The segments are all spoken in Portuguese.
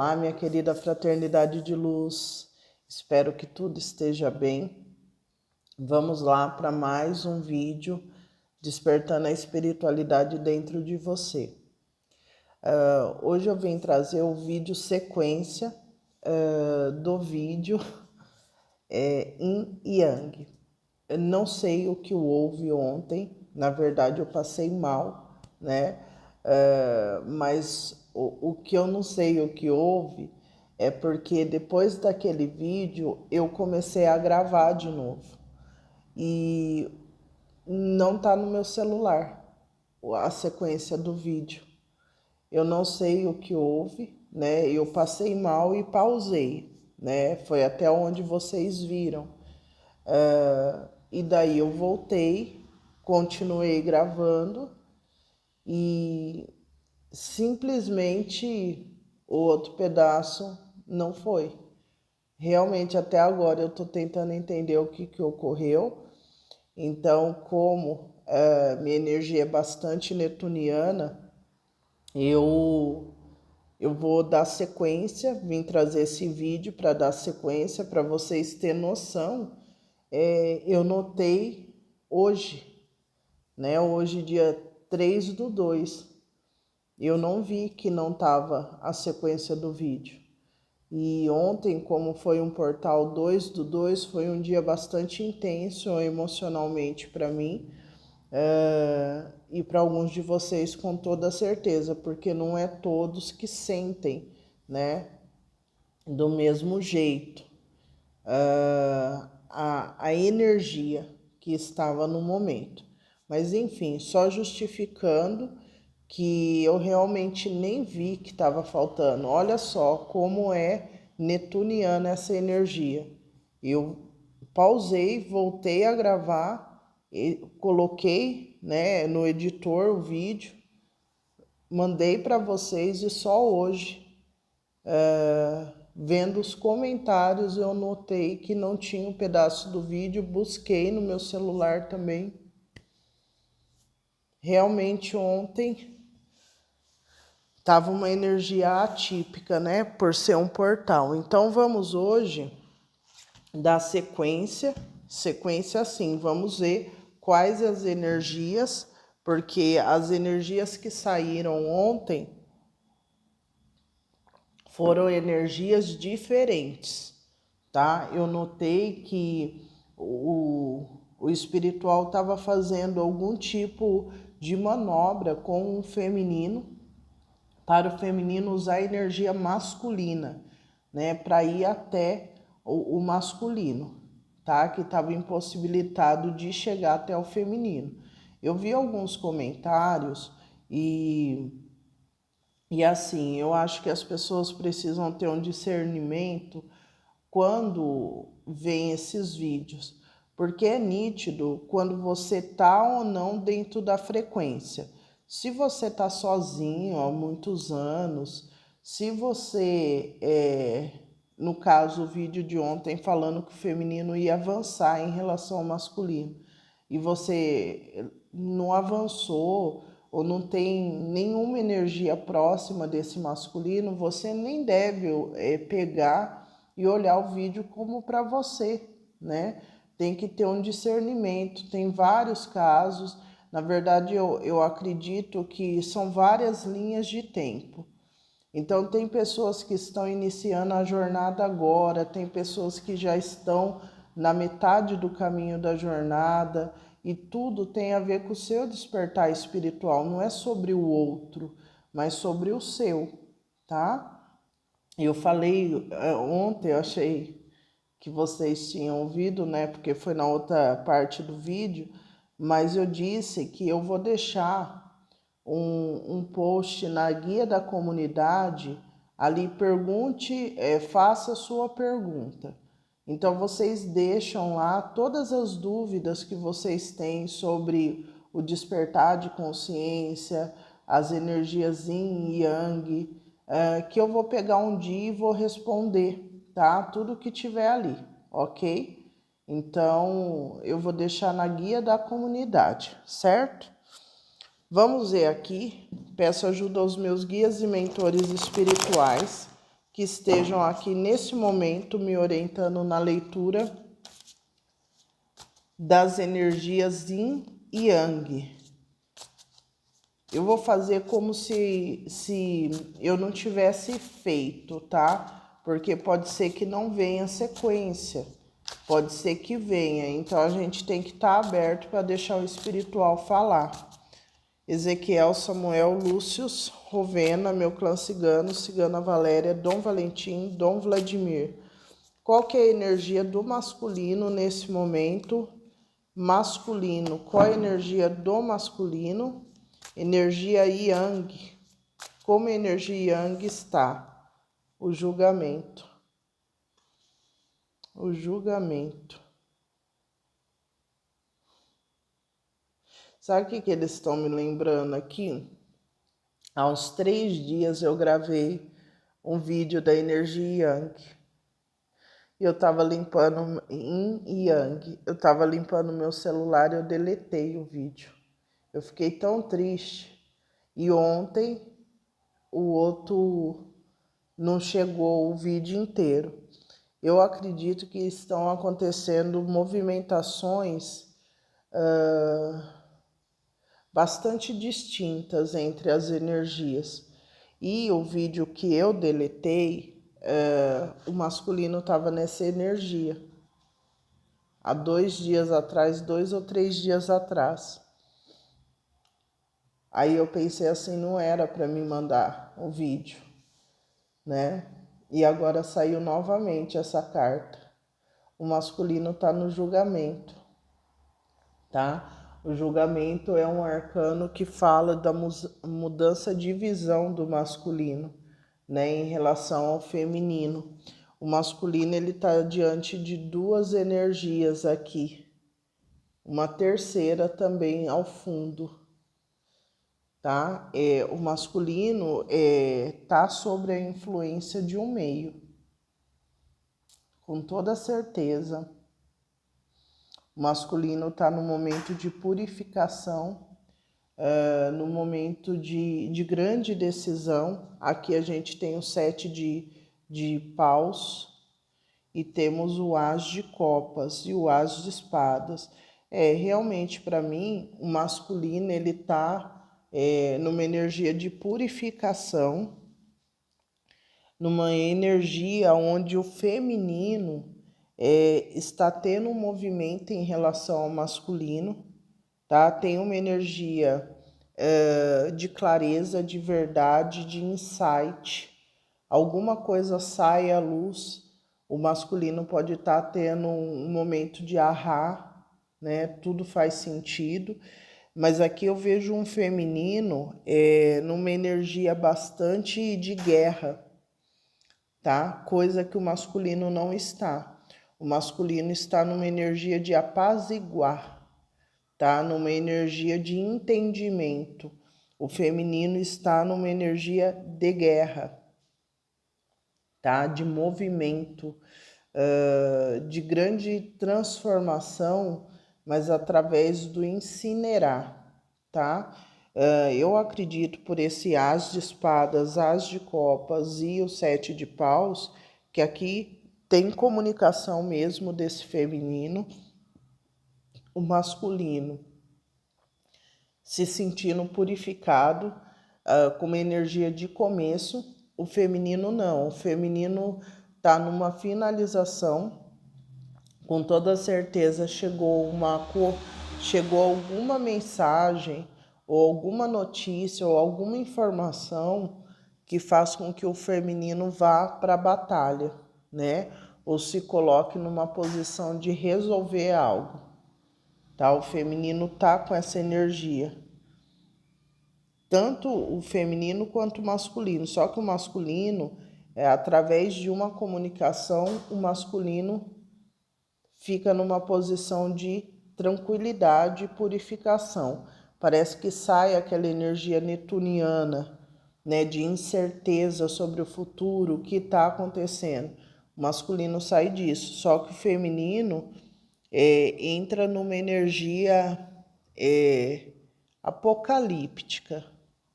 Olá, minha querida fraternidade de luz, espero que tudo esteja bem. Vamos lá para mais um vídeo despertando a espiritualidade dentro de você. Hoje eu vim trazer o vídeo sequência do vídeo Yin e Yang. Eu não sei o que houve ontem, na verdade eu passei mal, né? Mas o que eu não sei o que houve é porque depois daquele vídeo eu comecei a gravar de novo e não tá no meu celular a sequência do vídeo. Eu não sei o que houve, né? Eu passei mal e pausei, né? Foi até onde vocês viram. E daí eu voltei, continuei gravando e simplesmente o outro pedaço não foi. Realmente até agora eu estou tentando entender o que ocorreu. Então, como minha energia é bastante netuniana, eu vou dar sequência, vim trazer esse vídeo para dar sequência, para vocês terem noção. Eu notei hoje, né? Hoje, dia 3/2, eu não vi que não estava a sequência do vídeo. E ontem, como foi um portal 2/2, foi um dia bastante intenso emocionalmente para mim. E para alguns de vocês com toda certeza, porque não é todos que sentem, né, do mesmo jeito a energia que estava no momento. Mas enfim, só justificando que eu realmente nem vi que estava faltando. Olha só como é netuniana essa energia. Eu pausei, voltei a gravar, coloquei, né, no editor o vídeo, mandei para vocês e só hoje, vendo os comentários, eu notei que não tinha um pedaço do vídeo, busquei no meu celular também. Realmente ontem tava uma energia atípica, né, por ser um portal. Então vamos hoje dar sequência assim, vamos ver quais as energias, porque as energias que saíram ontem foram energias diferentes, tá? Eu notei que o espiritual estava fazendo algum tipo de manobra com o feminino, para o feminino usar a energia masculina, né? Para ir até o masculino, tá? Que estava impossibilitado de chegar até o feminino. Eu vi alguns comentários e assim, eu acho que as pessoas precisam ter um discernimento quando vem esses vídeos, porque é nítido quando você tá ou não dentro da frequência. Se você tá sozinho há muitos anos, se você, no caso o vídeo de ontem falando que o feminino ia avançar em relação ao masculino, e você não avançou ou não tem nenhuma energia próxima desse masculino, você nem deve pegar e olhar o vídeo como para você, né? Tem que ter um discernimento, tem vários casos, na verdade eu acredito que são várias linhas de tempo. Então tem pessoas que estão iniciando a jornada agora, tem pessoas que já estão na metade do caminho da jornada, e tudo tem a ver com o seu despertar espiritual, não é sobre o outro, mas sobre o seu, tá? Eu falei ontem, eu achei que vocês tinham ouvido, né? Porque foi na outra parte do vídeo, mas eu disse que eu vou deixar um post na guia da comunidade, ali pergunte, faça a sua pergunta. Então vocês deixam lá todas as dúvidas que vocês têm sobre o despertar de consciência, as energias yin e yang, que eu vou pegar um dia e vou responder, tá? Tudo que tiver ali, ok? Então eu vou deixar na guia da comunidade, certo? Vamos ver aqui, peço ajuda aos meus guias e mentores espirituais que estejam aqui nesse momento me orientando na leitura das energias Yin e Yang. Eu vou fazer como se eu não tivesse feito, tá? Porque pode ser que não venha sequência, pode ser que venha. Então a gente tem que estar aberto para deixar o espiritual falar. Ezequiel, Samuel, Lúcius, Rovena, meu clã cigano, Cigana Valéria, Dom Valentim, Dom Vladimir. Qual que é a energia do masculino nesse momento? Masculino. Qual é a energia do masculino? Energia Yang. Como a energia Yang está? O julgamento. O julgamento. Sabe o que eles estão me lembrando aqui? Há uns 3 dias eu gravei um vídeo da energia Yang. E eu estava limpando Yin e Yang. Eu estava limpando meu celular e eu deletei o vídeo. Eu fiquei tão triste. E ontem o outro não chegou o vídeo inteiro. Eu acredito que estão acontecendo movimentações bastante distintas entre as energias. E o vídeo que eu deletei, o masculino estava nessa energia. Há 2 dias atrás, 2 ou 3 dias atrás. Aí eu pensei assim, não era para me mandar o vídeo, né? E agora saiu novamente essa carta. O masculino está no julgamento, tá? O julgamento é um arcano que fala da mudança de visão do masculino, né, em relação ao feminino. O masculino ele está diante de 2 energias aqui, uma terceira também ao fundo, tá? O masculino tá sobre a influência de um meio, com toda certeza. O masculino está no momento de purificação, no momento de grande decisão. Aqui a gente tem o 7 de paus e temos o as de copas e o as de espadas. Realmente para mim, o masculino ele está numa energia de purificação, numa energia onde o feminino está tendo um movimento em relação ao masculino, tá? Tem uma energia de clareza, de verdade, de insight. Alguma coisa sai à luz, o masculino pode estar tendo um momento de ahá, né? Tudo faz sentido. Mas aqui eu vejo um feminino numa energia bastante de guerra, tá? Coisa que o masculino não está. O masculino está numa energia de apaziguar, tá? Numa energia de entendimento. O feminino está numa energia de guerra, tá? De movimento, de grande transformação, mas através do incinerar, tá? Eu acredito por esse as de espadas, as de copas e o 7 de paus, que aqui tem comunicação mesmo desse feminino, o masculino se sentindo purificado, com uma energia de começo. O feminino não, o feminino está numa finalização. Com toda certeza chegou alguma mensagem ou alguma notícia ou alguma informação que faz com que o feminino vá para a batalha, né? Ou se coloque numa posição de resolver algo, tá? O feminino tá com essa energia. Tanto o feminino quanto o masculino, só que o masculino, através de uma comunicação, o masculino fica numa posição de tranquilidade e purificação. Parece que sai aquela energia netuniana, né, de incerteza sobre o futuro, o que está acontecendo. O masculino sai disso, só que o feminino entra numa energia apocalíptica,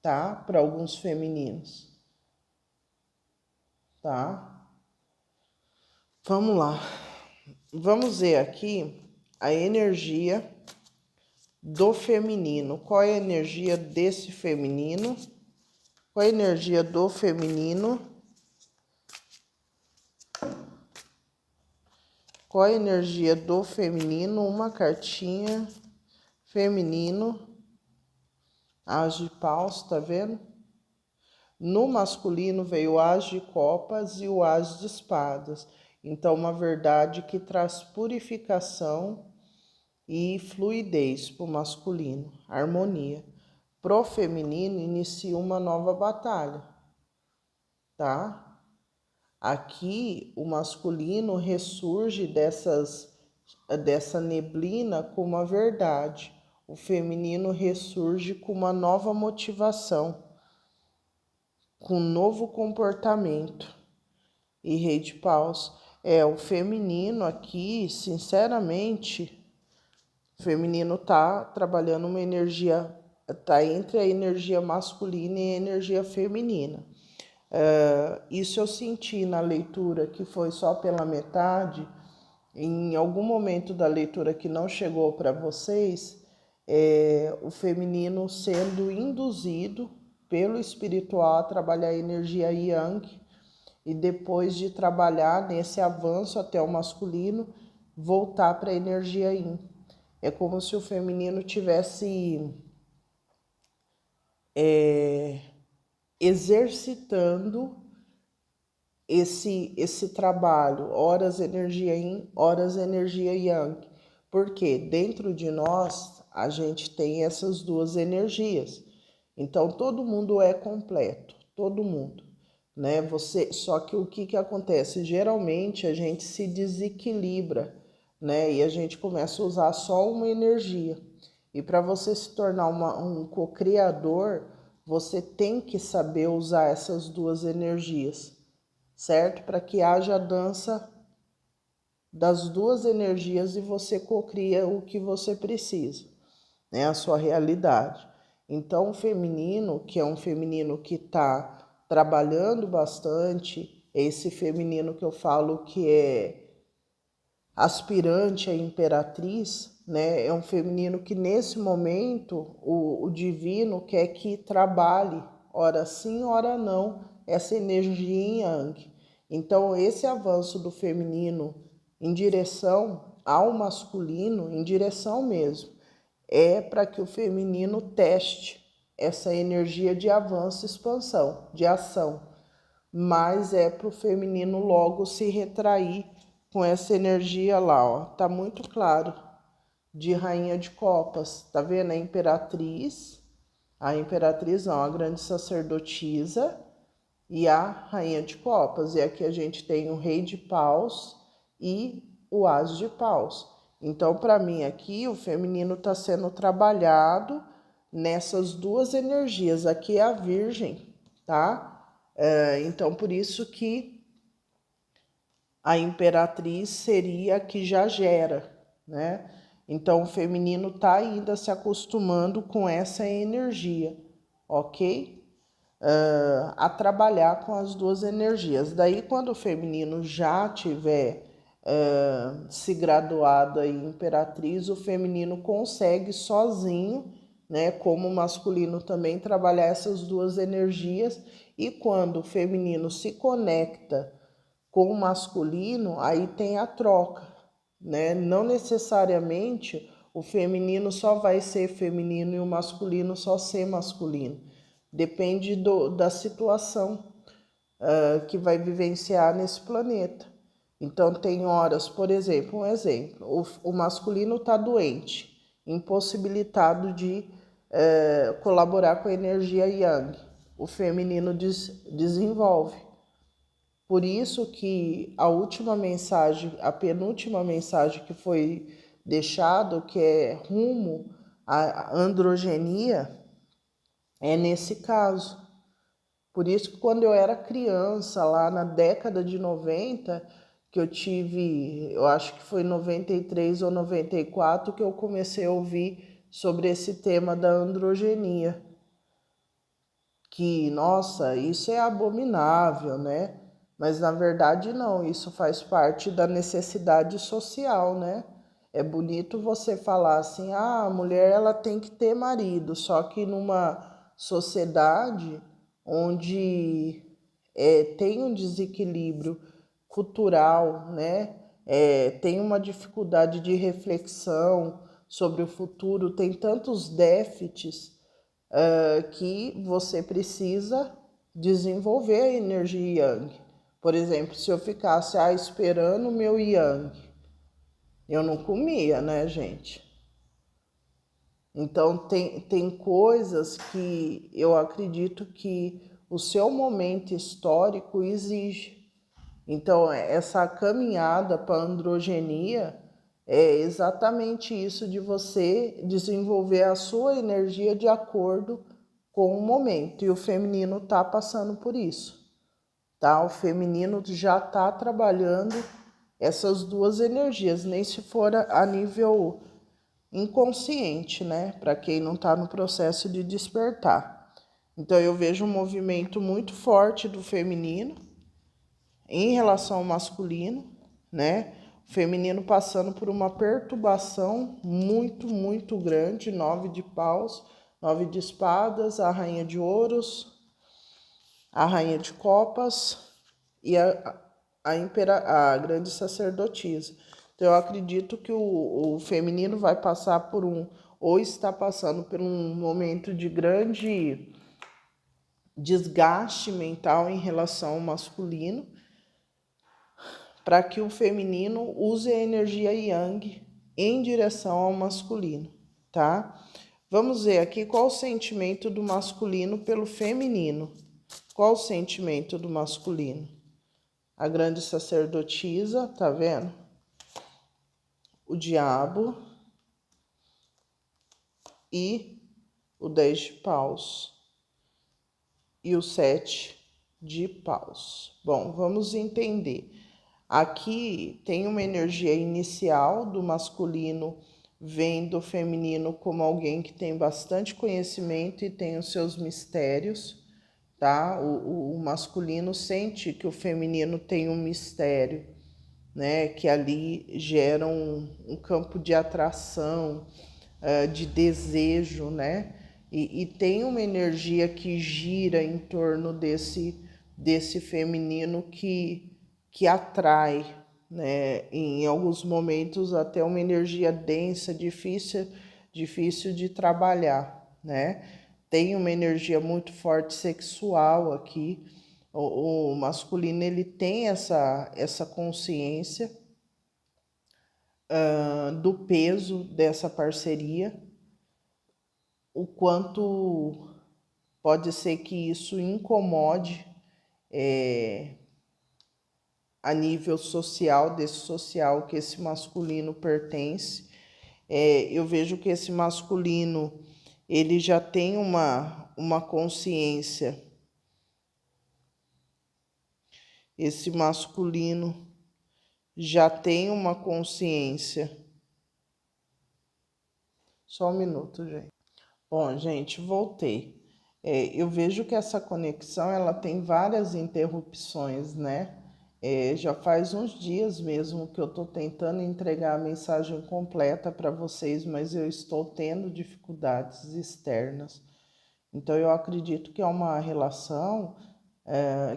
tá? Para alguns femininos. tá? Vamos lá. Vamos ver aqui a energia do feminino. Qual é a energia desse feminino? Qual é a energia do feminino? Qual é a energia do feminino? Uma cartinha. Feminino. As de paus, tá vendo? No masculino veio o as de copas e o as de espadas. Então, uma verdade que traz purificação e fluidez para o masculino, harmonia. Pro feminino, inicia uma nova batalha, tá? Aqui, o masculino ressurge dessa neblina com uma verdade. O feminino ressurge com uma nova motivação, com um novo comportamento. E Rei de Paus o feminino aqui, sinceramente, o feminino tá trabalhando uma energia, tá entre a energia masculina e a energia feminina. Isso eu senti na leitura, que foi só pela metade. Em algum momento da leitura que não chegou para vocês, o feminino sendo induzido pelo espiritual a trabalhar a energia yang, e depois de trabalhar nesse avanço até o masculino, voltar para a energia yin. É como se o feminino tivesse exercitando esse trabalho, horas energia yin, horas energia yang. Porque dentro de nós a gente tem essas duas energias. Então todo mundo é completo, todo mundo, né? Só que o que acontece? Geralmente a gente se desequilibra, né? E a gente começa a usar só uma energia. E para você se tornar um co-criador, você tem que saber usar essas duas energias, certo? Para que haja a dança das duas energias e você cocria o que você precisa, né? A sua realidade. Então, o feminino, que é um feminino que está trabalhando bastante, esse feminino que eu falo que é aspirante à imperatriz, né? É um feminino que nesse momento o divino quer que trabalhe, ora sim, ora não, essa energia em yang. Então, esse avanço do feminino em direção ao masculino, em direção mesmo, é para que o feminino teste essa energia de avanço, expansão, de ação, mas é para o feminino logo se retrair com essa energia lá, ó. Tá muito claro, de rainha de copas, tá vendo? A imperatriz não, a grande sacerdotisa e a rainha de copas. E aqui a gente tem o rei de paus e o as de paus. Então, para mim aqui, o feminino está sendo trabalhado nessas duas energias. Aqui é a virgem, tá? Então, por isso que a imperatriz seria a que já gera, né? Então, o feminino está ainda se acostumando com essa energia, ok? A trabalhar com as duas energias. Daí, quando o feminino já tiver se graduado em imperatriz, o feminino consegue sozinho, né, como o masculino também, trabalhar essas duas energias. E quando o feminino se conecta com o masculino, aí tem a troca, né? Não necessariamente o feminino só vai ser feminino e o masculino só ser masculino. Depende da situação que vai vivenciar nesse planeta. Então, tem horas, por exemplo, o masculino está doente, impossibilitado de colaborar com a energia yang. O feminino desenvolve. Por isso que a última mensagem, a penúltima mensagem que foi deixado, que é rumo à androgenia, é nesse caso. Por isso que quando eu era criança, lá na década de 90, que eu tive, eu acho que foi 93 ou 94, que eu comecei a ouvir sobre esse tema da androgenia. Que, nossa, isso é abominável, né? Mas na verdade não, isso faz parte da necessidade social, né? É bonito você falar assim, ah, a mulher ela tem que ter marido, só que numa sociedade onde tem um desequilíbrio cultural, né? Tem uma dificuldade de reflexão sobre o futuro, tem tantos déficits que você precisa desenvolver a energia yang. Por exemplo, se eu ficasse esperando o meu yang, eu não comia, né, gente? Então, tem coisas que eu acredito que o seu momento histórico exige. Então, essa caminhada para a androgenia é exatamente isso de você desenvolver a sua energia de acordo com o momento. E o feminino está passando por isso, tá? O feminino já está trabalhando essas duas energias, nem se for a nível inconsciente, né? Para quem não está no processo de despertar. Então, eu vejo um movimento muito forte do feminino em relação ao masculino, né? O feminino passando por uma perturbação muito grande, 9 de paus, 9 de espadas, a rainha de ouros, a rainha de copas e a grande sacerdotisa. Então eu acredito que o feminino vai passar por ou está passando por um momento de grande desgaste mental em relação ao masculino, para que o feminino use a energia yang em direção ao masculino, tá? Vamos ver aqui qual o sentimento do masculino pelo feminino. Qual o sentimento do masculino? A grande sacerdotisa, tá vendo? O diabo e o 10 de paus e o 7 de paus. Bom, vamos entender. Aqui tem uma energia inicial do masculino, vem do feminino como alguém que tem bastante conhecimento e tem os seus mistérios, tá? O masculino sente que o feminino tem um mistério, né? Que ali gera um campo de atração, de desejo, né? E tem uma energia que gira em torno desse feminino que atrai, né? Em alguns momentos até uma energia densa, difícil de trabalhar, né? Tem uma energia muito forte sexual aqui. O masculino ele tem essa consciência do peso dessa parceria, o quanto pode ser que isso incomode a nível social, desse social que esse masculino pertence. Eu vejo que esse masculino ele já tem uma consciência, esse masculino já tem uma consciência. Só um minuto, gente. Bom, gente, voltei. Eu vejo que essa conexão ela tem várias interrupções, né? Já faz uns dias mesmo que eu estou tentando entregar a mensagem completa para vocês, mas eu estou tendo dificuldades externas. Então eu acredito que é uma relação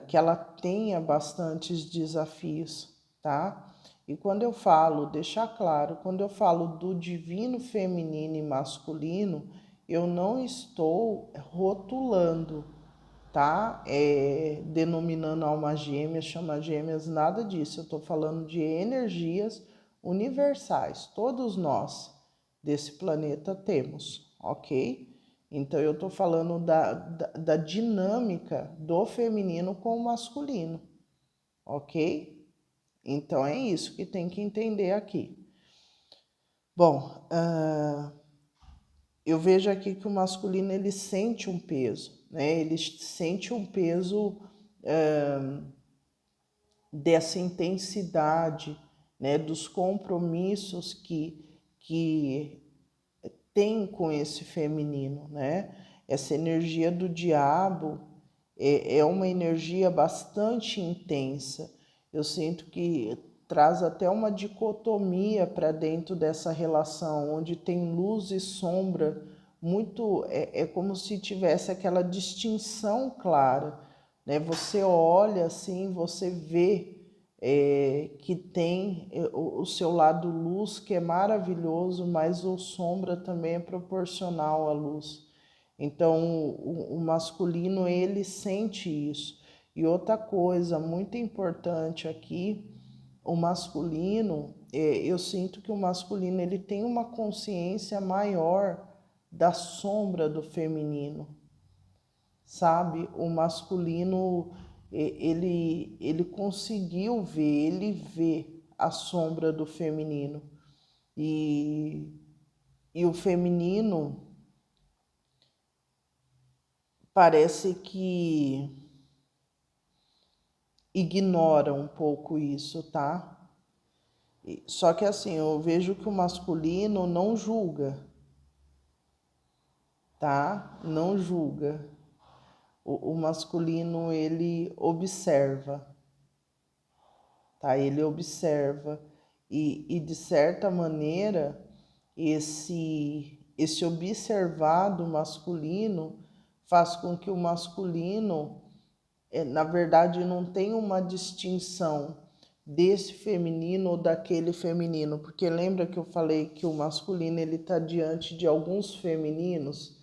que ela tenha bastantes desafios, tá? E quando eu falo, deixar claro, quando eu falo do divino feminino e masculino, eu não estou rotulando, tá? Denominando alma gêmea, chama gêmeas, nada disso. Eu estou falando de energias universais. Todos nós desse planeta temos, ok? Então eu estou falando da dinâmica do feminino com o masculino, ok? Então é isso que tem que entender aqui. Bom, eu vejo aqui que o masculino ele sente um peso, né? Ele sente um peso dessa intensidade, né? Dos compromissos que tem com esse feminino, né? Essa energia do diabo, é uma energia bastante intensa. Eu sinto que traz até uma dicotomia para dentro dessa relação, onde tem luz e sombra, muito é como se tivesse aquela distinção clara, né? Você olha assim, você vê que tem o seu lado luz, que é maravilhoso, mas o sombra também é proporcional à luz. Então, o masculino, ele sente isso. E outra coisa muito importante aqui, o masculino, eu sinto que o masculino, ele tem uma consciência maior da sombra do feminino, sabe? O masculino, ele conseguiu ver, ele vê a sombra do feminino. E, e o feminino parece que ignora um pouco isso, tá? Só que assim, eu vejo que o masculino não julga, tá? Não julga. O masculino, ele observa, tá? Ele observa e de certa maneira esse observado masculino faz com que o masculino, na verdade, não tenha uma distinção desse feminino ou daquele feminino, porque lembra que eu falei que o masculino ele está diante de alguns femininos,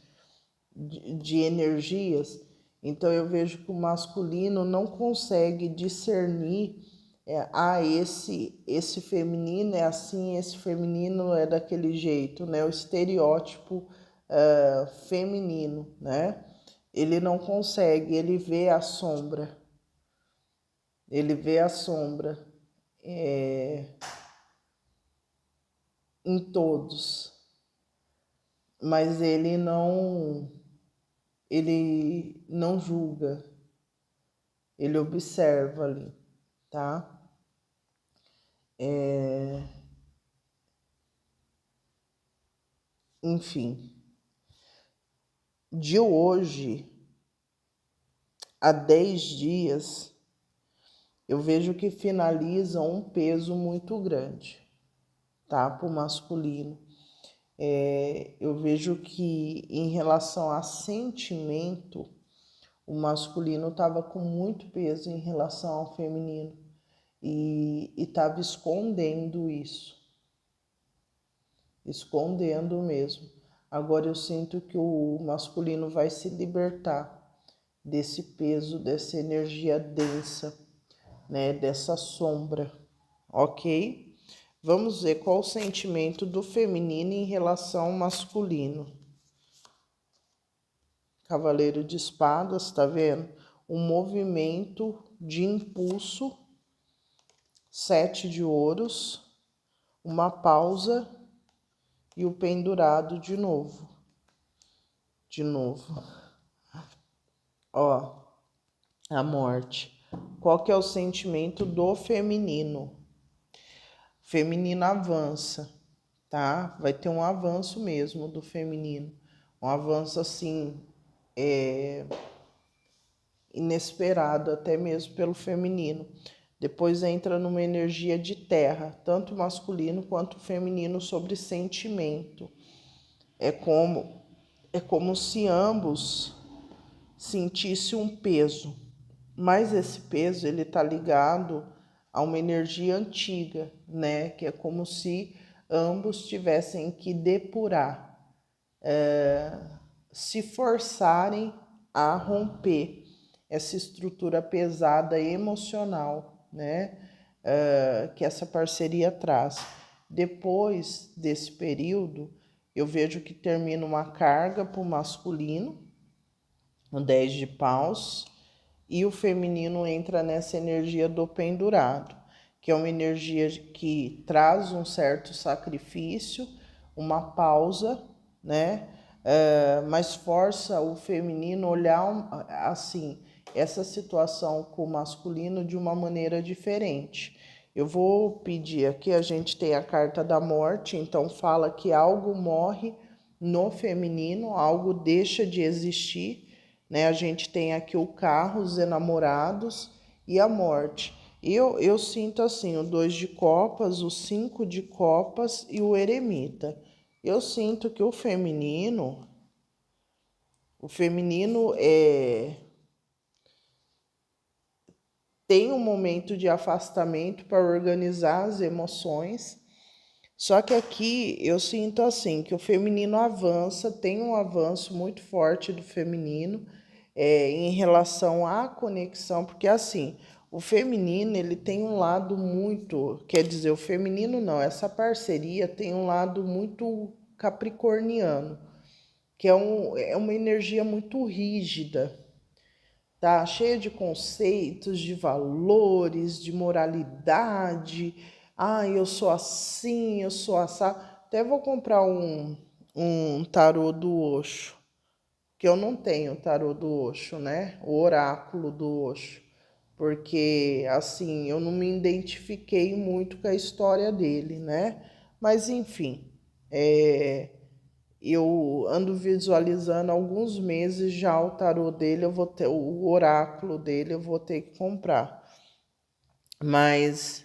de energias. Então eu vejo que o masculino não consegue discernir, esse feminino é assim, esse feminino é daquele jeito, né? O estereótipo feminino, né? Ele não consegue, ele vê a sombra, ele vê a sombra em todos, mas ele não julga, ele observa ali, tá? Enfim, de hoje a 10 dias, eu vejo que finaliza um peso muito grande, tá? Para o masculino. Eu vejo que em relação a sentimento, o masculino estava com muito peso em relação ao feminino e estava escondendo isso, escondendo mesmo. Agora eu sinto que o masculino vai se libertar desse peso, dessa energia densa, né, dessa sombra, ok? Vamos ver qual o sentimento do feminino em relação ao masculino. Cavaleiro de espadas, tá vendo? Um movimento de impulso, 7 de ouros, uma pausa e o pendurado de novo. De novo. Ó, a morte. Qual que é o sentimento do feminino? Feminino avança, tá? Vai ter um avanço mesmo do feminino. Um avanço assim, inesperado até mesmo pelo feminino. Depois entra numa energia de terra, tanto masculino quanto feminino, sobre sentimento. É como se ambos sentissem um peso, mas esse peso ele está ligado a uma energia antiga, né? Que é como se ambos tivessem que depurar, se forçarem a romper essa estrutura pesada emocional, né? Que essa parceria traz. Depois desse período, eu vejo que termina uma carga para o masculino, no 10 de paus, e o feminino entra nessa energia do pendurado, que é uma energia que traz um certo sacrifício, uma pausa, né? Mas força o feminino a olhar assim essa situação com o masculino de uma maneira diferente. Eu vou pedir aqui, a gente tem a carta da morte, então fala que algo morre no feminino, algo deixa de existir, né? A gente tem aqui o carro, os enamorados e a morte. Eu sinto assim, o 2 de copas, o 5 de copas e o eremita. Eu sinto que o feminino tem um momento de afastamento para organizar as emoções. Só que aqui eu sinto assim que o feminino avança, tem um avanço muito forte do feminino em relação à conexão, porque assim, o feminino ele tem um lado muito, quer dizer, o feminino não, essa parceria tem um lado muito capricorniano, que é uma energia muito rígida, tá? Cheia de conceitos, de valores, de moralidade. Ah, eu sou assim, eu sou assado. Até vou comprar um tarô do Osho, que eu não tenho o tarô do Osho, né? O oráculo do Osho. Porque, assim, eu não me identifiquei muito com a história dele, né? Mas, enfim, eu ando visualizando há alguns meses já o tarô dele, eu vou ter o oráculo dele, eu vou ter que comprar. Mas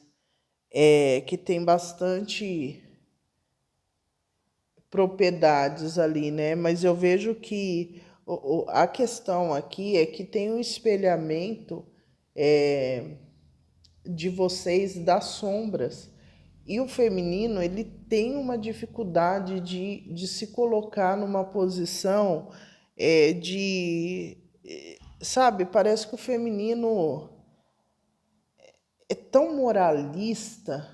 que tem bastante propriedades ali, né? Mas eu vejo que a questão aqui é que tem um espelhamento de vocês das sombras. E o feminino, ele tem uma dificuldade de se colocar numa posição sabe, parece que o feminino é tão moralista,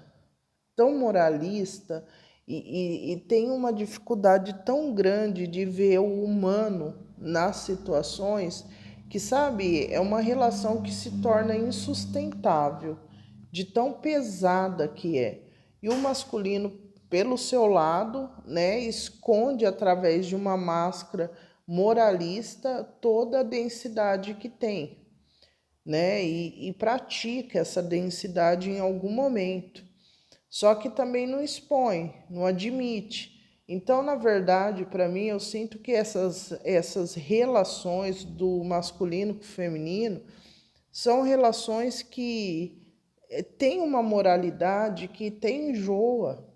e tem uma dificuldade tão grande de ver o humano nas situações que, sabe, é uma relação que se torna insustentável, de tão pesada que é. E o masculino, pelo seu lado, né, esconde através de uma máscara moralista toda a densidade que tem, né, e pratica essa densidade em algum momento. Só que também não expõe, não admite. Então, na verdade, para mim, eu sinto que essas relações do masculino com o feminino são relações que têm uma moralidade que tem enjoa.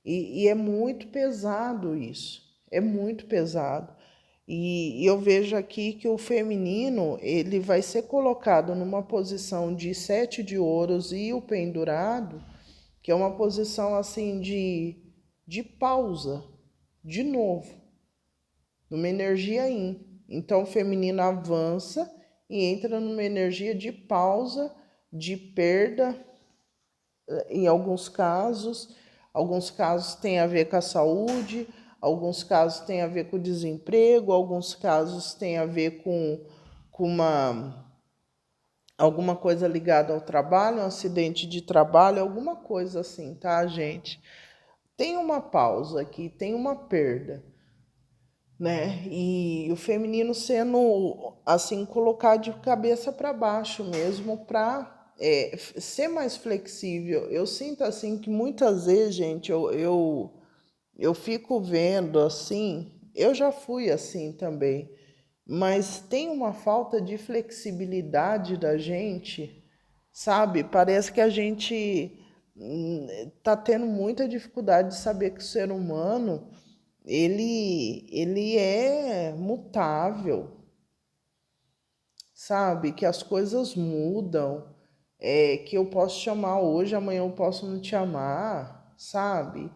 E é muito pesado isso. É muito pesado. E eu vejo aqui que o feminino ele vai ser colocado numa posição de 7 de ouros e o pendurado, que é uma posição assim de pausa, de novo, numa energia yin. Então o feminino avança e entra numa energia de pausa, de perda, em alguns casos tem a ver com a saúde, alguns casos tem a ver com o desemprego, alguns casos tem a ver com alguma coisa ligada ao trabalho, um acidente de trabalho, alguma coisa assim, tá, gente? Tem uma pausa aqui, tem uma perda, né? E o feminino sendo assim colocado de cabeça para baixo mesmo para ser mais flexível. Eu sinto assim que muitas vezes, gente, eu fico vendo assim, eu já fui assim também, mas tem uma falta de flexibilidade da gente, sabe? Parece que a gente tá tendo muita dificuldade de saber que o ser humano ele é mutável, sabe? Que as coisas mudam, que eu posso te amar hoje, amanhã eu posso não te amar, sabe?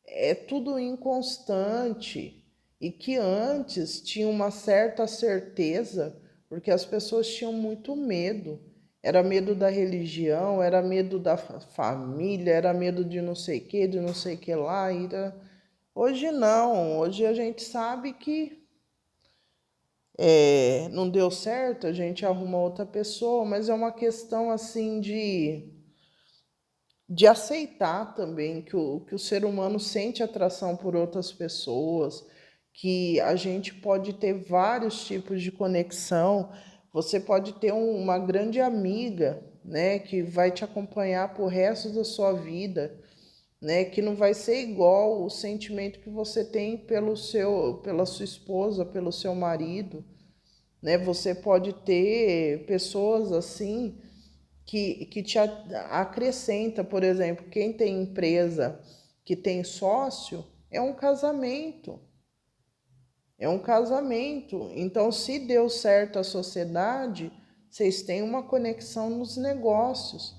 É tudo inconstante. E que antes tinha uma certa certeza, porque as pessoas tinham muito medo. Era medo da religião, era medo da família, era medo de não sei o que, de não sei o que lá. Hoje não, hoje a gente sabe que não deu certo, a gente arruma outra pessoa, mas é uma questão assim de aceitar também que o ser humano sente atração por outras pessoas, que a gente pode ter vários tipos de conexão. Você pode ter uma grande amiga, né, que vai te acompanhar pro resto da sua vida, né, que não vai ser igual o sentimento que você tem pela sua esposa, pelo seu marido, né? Você pode ter pessoas assim que te acrescenta, por exemplo, quem tem empresa que tem sócio, é um casamento. É um casamento. Então, se deu certo a sociedade, vocês têm uma conexão nos negócios.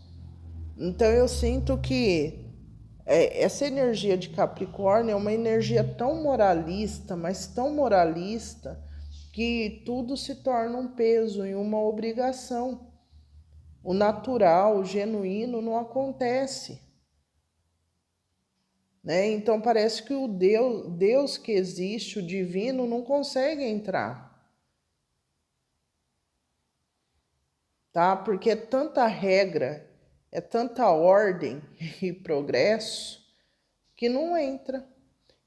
Então, eu sinto que essa energia de Capricórnio é uma energia tão moralista, mas tão moralista, que tudo se torna um peso e uma obrigação. O natural, o genuíno não acontece, né? Então parece que o Deus que existe, o divino, não consegue entrar, tá? Porque é tanta regra, é tanta ordem e progresso que não entra.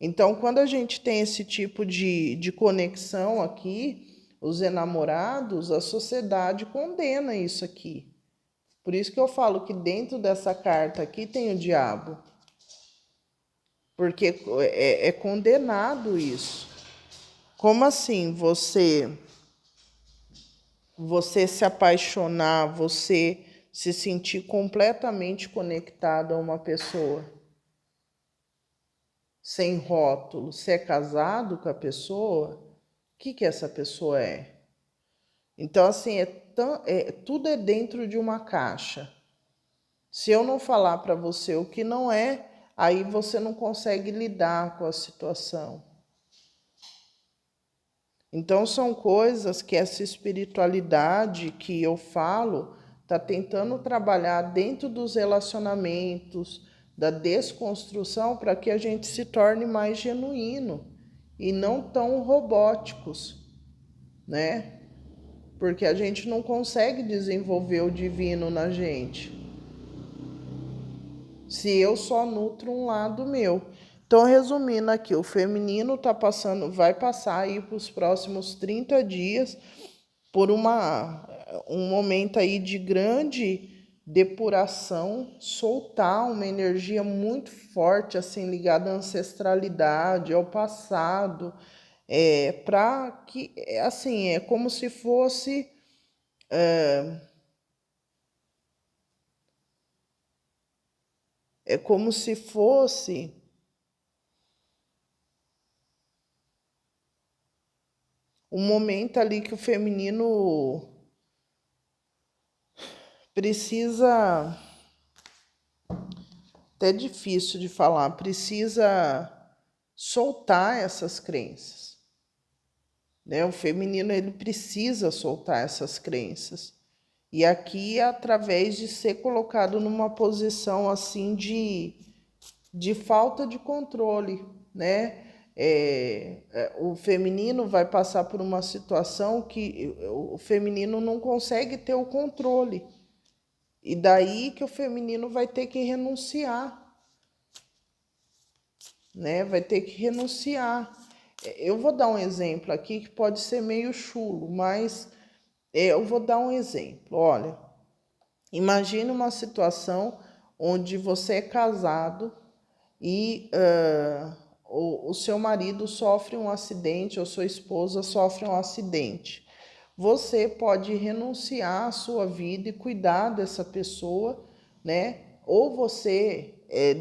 Então, quando a gente tem esse tipo de conexão aqui, os enamorados, a sociedade condena isso aqui. Por isso que eu falo que dentro dessa carta aqui tem o diabo. Porque é condenado isso. Como assim você se apaixonar, você se sentir completamente conectado a uma pessoa? Sem rótulo, se é casado com a pessoa, o que essa pessoa é? Então, assim, tudo é dentro de uma caixa. Se eu não falar para você o que não é, aí você não consegue lidar com a situação. Então, são coisas que essa espiritualidade que eu falo está tentando trabalhar dentro dos relacionamentos, da desconstrução, para que a gente se torne mais genuíno e não tão robóticos, né? Porque a gente não consegue desenvolver o divino na gente se eu só nutro um lado meu. Então, resumindo aqui, o feminino vai passar aí para os próximos 30 dias por um momento aí de grande depuração, soltar uma energia muito forte, assim, ligada à ancestralidade, ao passado, para que, assim, é como se fosse é como se fosse um momento ali que o feminino precisa, até difícil de falar, precisa soltar essas crenças, né? O feminino ele precisa soltar essas crenças. E aqui é através de ser colocado numa posição assim de falta de controle, né? O feminino vai passar por uma situação que o feminino não consegue ter o controle. E daí que o feminino vai ter que renunciar, né? Vai ter que renunciar. Eu vou dar um exemplo aqui que pode ser meio chulo, mas eu vou dar um exemplo. Olha, imagine uma situação onde você é casado e o seu marido sofre um acidente ou sua esposa sofre um acidente. Você pode renunciar à sua vida e cuidar dessa pessoa, né? Ou você,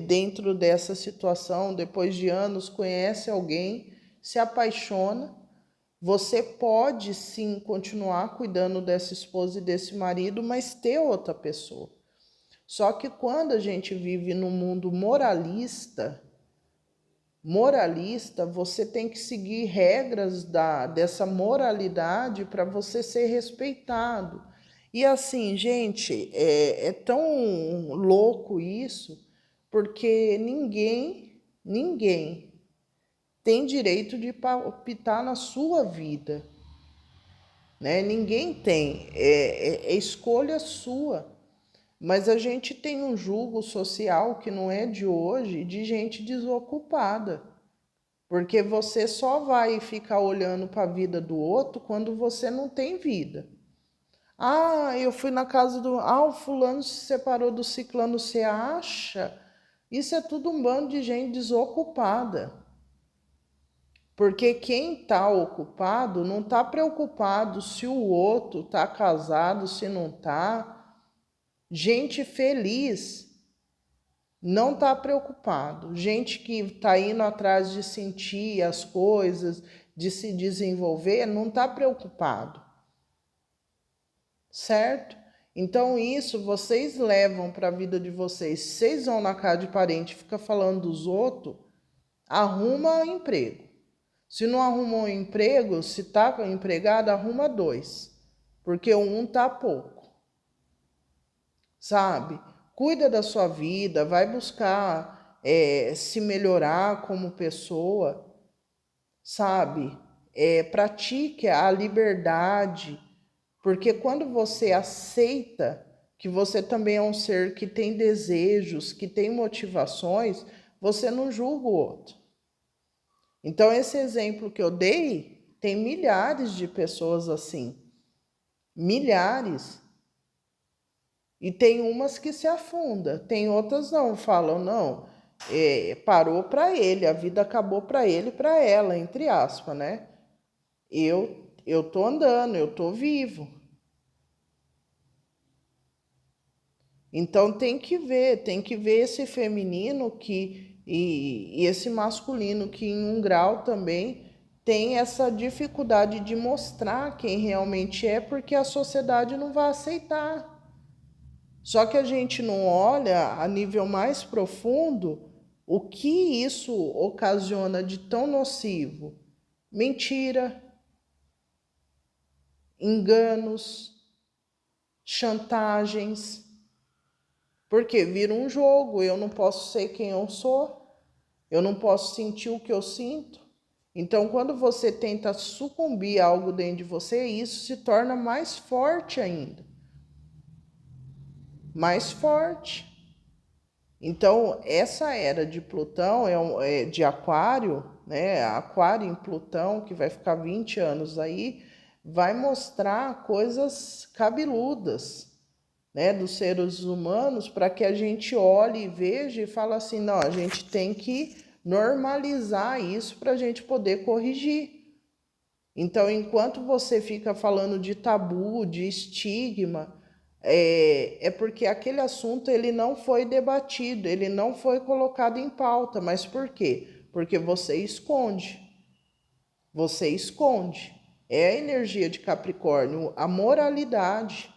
dentro dessa situação, depois de anos, conhece alguém, se apaixona. Você pode sim continuar cuidando dessa esposa e desse marido, mas ter outra pessoa. Só que quando a gente vive num mundo moralista, você tem que seguir regras dessa moralidade para você ser respeitado. E assim, gente, é tão louco isso, porque ninguém tem direito de palpitar na sua vida, né? Ninguém tem, é escolha sua. Mas a gente tem um julgo social que não é de hoje, de gente desocupada. Porque você só vai ficar olhando para a vida do outro quando você não tem vida. Ah, eu fui na casa do. Ah, o fulano se separou do ciclano, você acha? Isso é tudo um bando de gente desocupada. Porque quem está ocupado não está preocupado se o outro está casado, se não está. Gente feliz não está preocupado. Gente que está indo atrás de sentir as coisas, de se desenvolver, não está preocupado. Certo? Então isso vocês levam para a vida de vocês. Vocês vão na casa de parente, fica falando dos outros, arruma emprego. Se não arrumou um emprego, se está empregado, arruma 2. Porque um tá pouco. Sabe? Cuida da sua vida, vai buscar se melhorar como pessoa, sabe? Pratique a liberdade, porque quando você aceita que você também é um ser que tem desejos, que tem motivações, você não julga o outro. Então, esse exemplo que eu dei, tem milhares de pessoas assim. Milhares. E tem umas que se afundam, tem outras não, falam, não, parou para ele, a vida acabou para ele e para ela, entre aspas, né? Eu tô andando, eu tô vivo. Então tem que ver esse feminino e esse masculino que em um grau também tem essa dificuldade de mostrar quem realmente é, porque a sociedade não vai aceitar. Só que a gente não olha a nível mais profundo o que isso ocasiona de tão nocivo. Mentira, enganos, chantagens. Porque vira um jogo, eu não posso ser quem eu sou, eu não posso sentir o que eu sinto. Então, quando você tenta sucumbir a algo dentro de você, isso se torna mais forte ainda. Mais forte. Então, essa era de Plutão, de Aquário, né? Aquário em Plutão, que vai ficar 20 anos aí, vai mostrar coisas cabeludas, né, dos seres humanos, para que a gente olhe e veja e fale assim, não, a gente tem que normalizar isso para a gente poder corrigir. Então, enquanto você fica falando de tabu, de estigma, porque aquele assunto ele não foi debatido, ele não foi colocado em pauta. Mas por quê? Porque você esconde. Você esconde. É a energia de Capricórnio, a moralidade.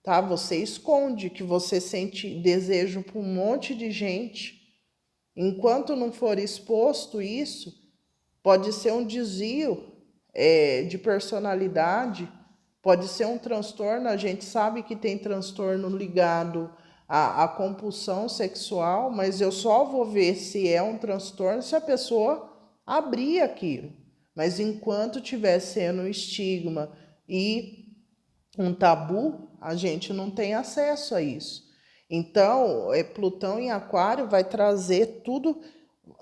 Tá? Você esconde que você sente desejo por um monte de gente. Enquanto não for exposto isso, pode ser um desvio de personalidade, pode ser um transtorno. A gente sabe que tem transtorno ligado à compulsão sexual, mas eu só vou ver se é um transtorno se a pessoa abrir aquilo. Mas enquanto tiver sendo um estigma e um tabu, a gente não tem acesso a isso. Então, Plutão em Aquário vai trazer tudo.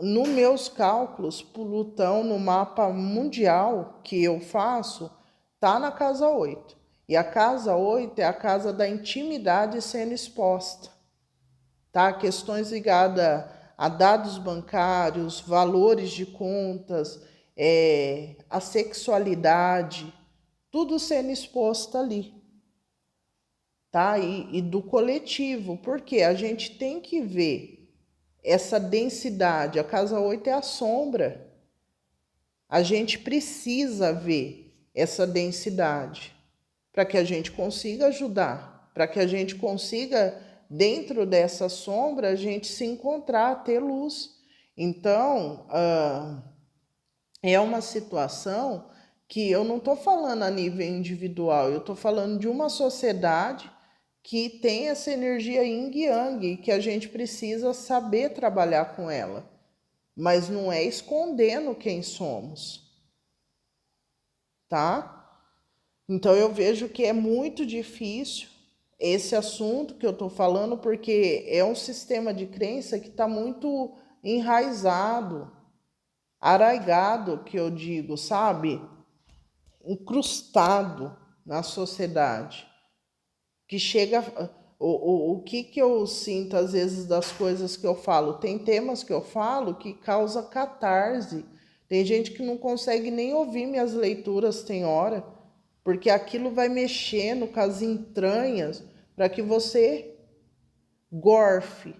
Nos meus cálculos, Plutão no mapa mundial que eu faço, tá na casa 8. E a casa 8 é a casa da intimidade sendo exposta. Tá? Questões ligadas a dados bancários, valores de contas, a sexualidade, tudo sendo exposto ali. Tá? E do coletivo, porque a gente tem que ver essa densidade. A casa 8 é a sombra. A gente precisa ver essa densidade para que a gente consiga ajudar, para que a gente consiga, dentro dessa sombra, a gente se encontrar, ter luz. Então, é uma situação que eu não estou falando a nível individual, eu estou falando de uma sociedade que tem essa energia yin yang, que a gente precisa saber trabalhar com ela, mas não é escondendo quem somos, tá? Então eu vejo que é muito difícil esse assunto que eu estou falando, porque é um sistema de crença que está muito enraizado, arraigado, que eu digo, sabe? Incrustado na sociedade, que chega o que eu sinto às vezes das coisas que eu falo? Tem temas que eu falo que causa catarse. Tem gente que não consegue nem ouvir minhas leituras, tem hora, porque aquilo vai mexendo com as entranhas para que você gorfe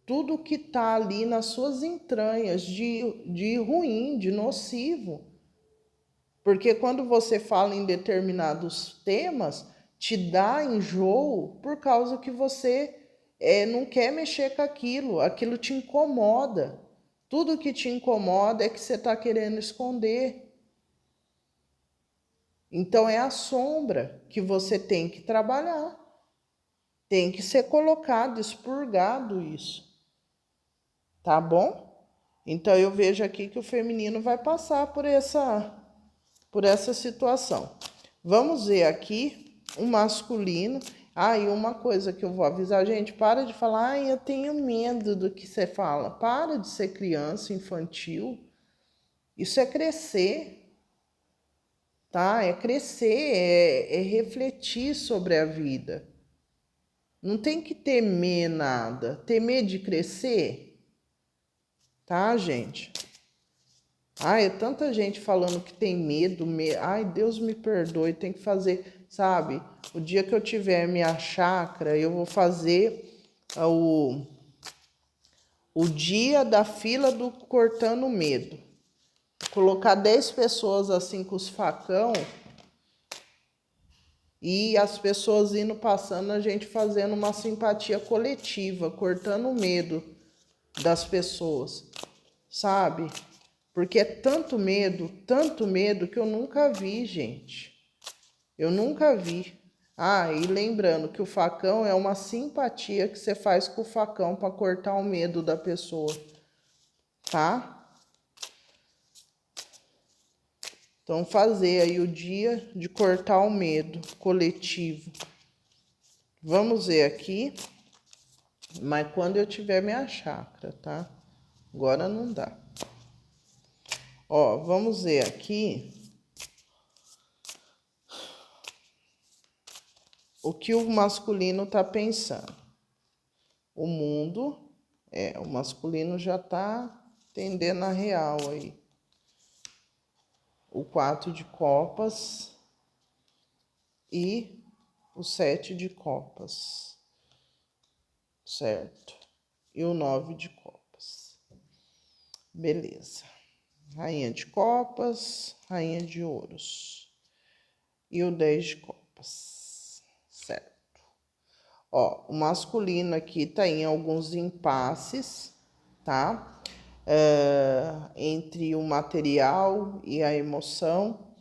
tudo que está ali nas suas entranhas de ruim, de nocivo. Porque quando você fala em determinados temas, te dá enjoo por causa que você não quer mexer com aquilo, aquilo te incomoda. Tudo que te incomoda é que você está querendo esconder. Então é a sombra que você tem que trabalhar. Tem que ser colocado, expurgado isso. Tá bom? Então eu vejo aqui que o feminino vai passar por essa situação. Vamos ver aqui o masculino. E uma coisa que eu vou avisar, gente, para de falar, eu tenho medo do que você fala. Para de ser criança, infantil. Isso é crescer, tá? É crescer, é refletir sobre a vida. Não tem que temer nada. Temer de crescer, tá, gente? É tanta gente falando que tem medo. Ai, Deus me perdoe, tem que fazer, sabe? O dia que eu tiver minha chácara, eu vou fazer o dia da fila do cortando medo. Colocar 10 pessoas assim com os facão e as pessoas indo passando, a gente fazendo uma simpatia coletiva, cortando o medo das pessoas, sabe? Porque é tanto medo que eu nunca vi, gente. Eu nunca vi. E lembrando que o facão é uma simpatia que você faz com o facão para cortar o medo da pessoa, tá? Então, fazer aí o dia de cortar o medo coletivo. Vamos ver aqui, mas quando eu tiver minha chácara, tá? Agora não dá. Vamos ver aqui o que o masculino tá pensando. O mundo, o masculino já tá tendendo a real aí. O 4 de copas e o 7 de copas, certo? E o 9 de copas. Beleza. Rainha de copas, rainha de ouros. E o 10 de copas, certo? O masculino aqui tá em alguns impasses, tá? Entre o material e a emoção.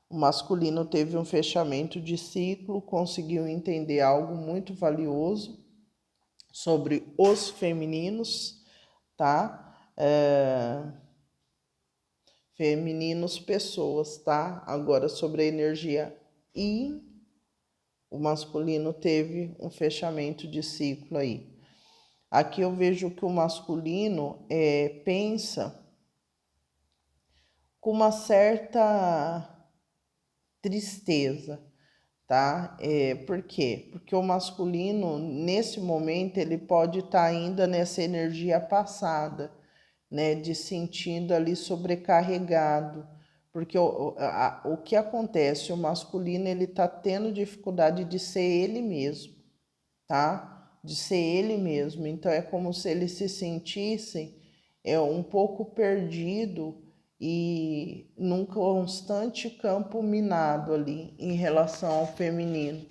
O masculino teve um fechamento de ciclo, conseguiu entender algo muito valioso sobre os femininos, tá? Femininos, pessoas, tá? Agora, sobre a energia yin, o masculino teve um fechamento de ciclo aí. Aqui eu vejo que o masculino pensa com uma certa tristeza, tá? Por quê? Porque o masculino, nesse momento, ele pode estar ainda nessa energia passada, né? De sentindo ali sobrecarregado. Porque o que acontece? O masculino, ele tá tendo dificuldade de ser ele mesmo, tá? De ser ele mesmo. Então, é como se ele se sentisse um pouco perdido e num constante campo minado ali em relação ao feminino,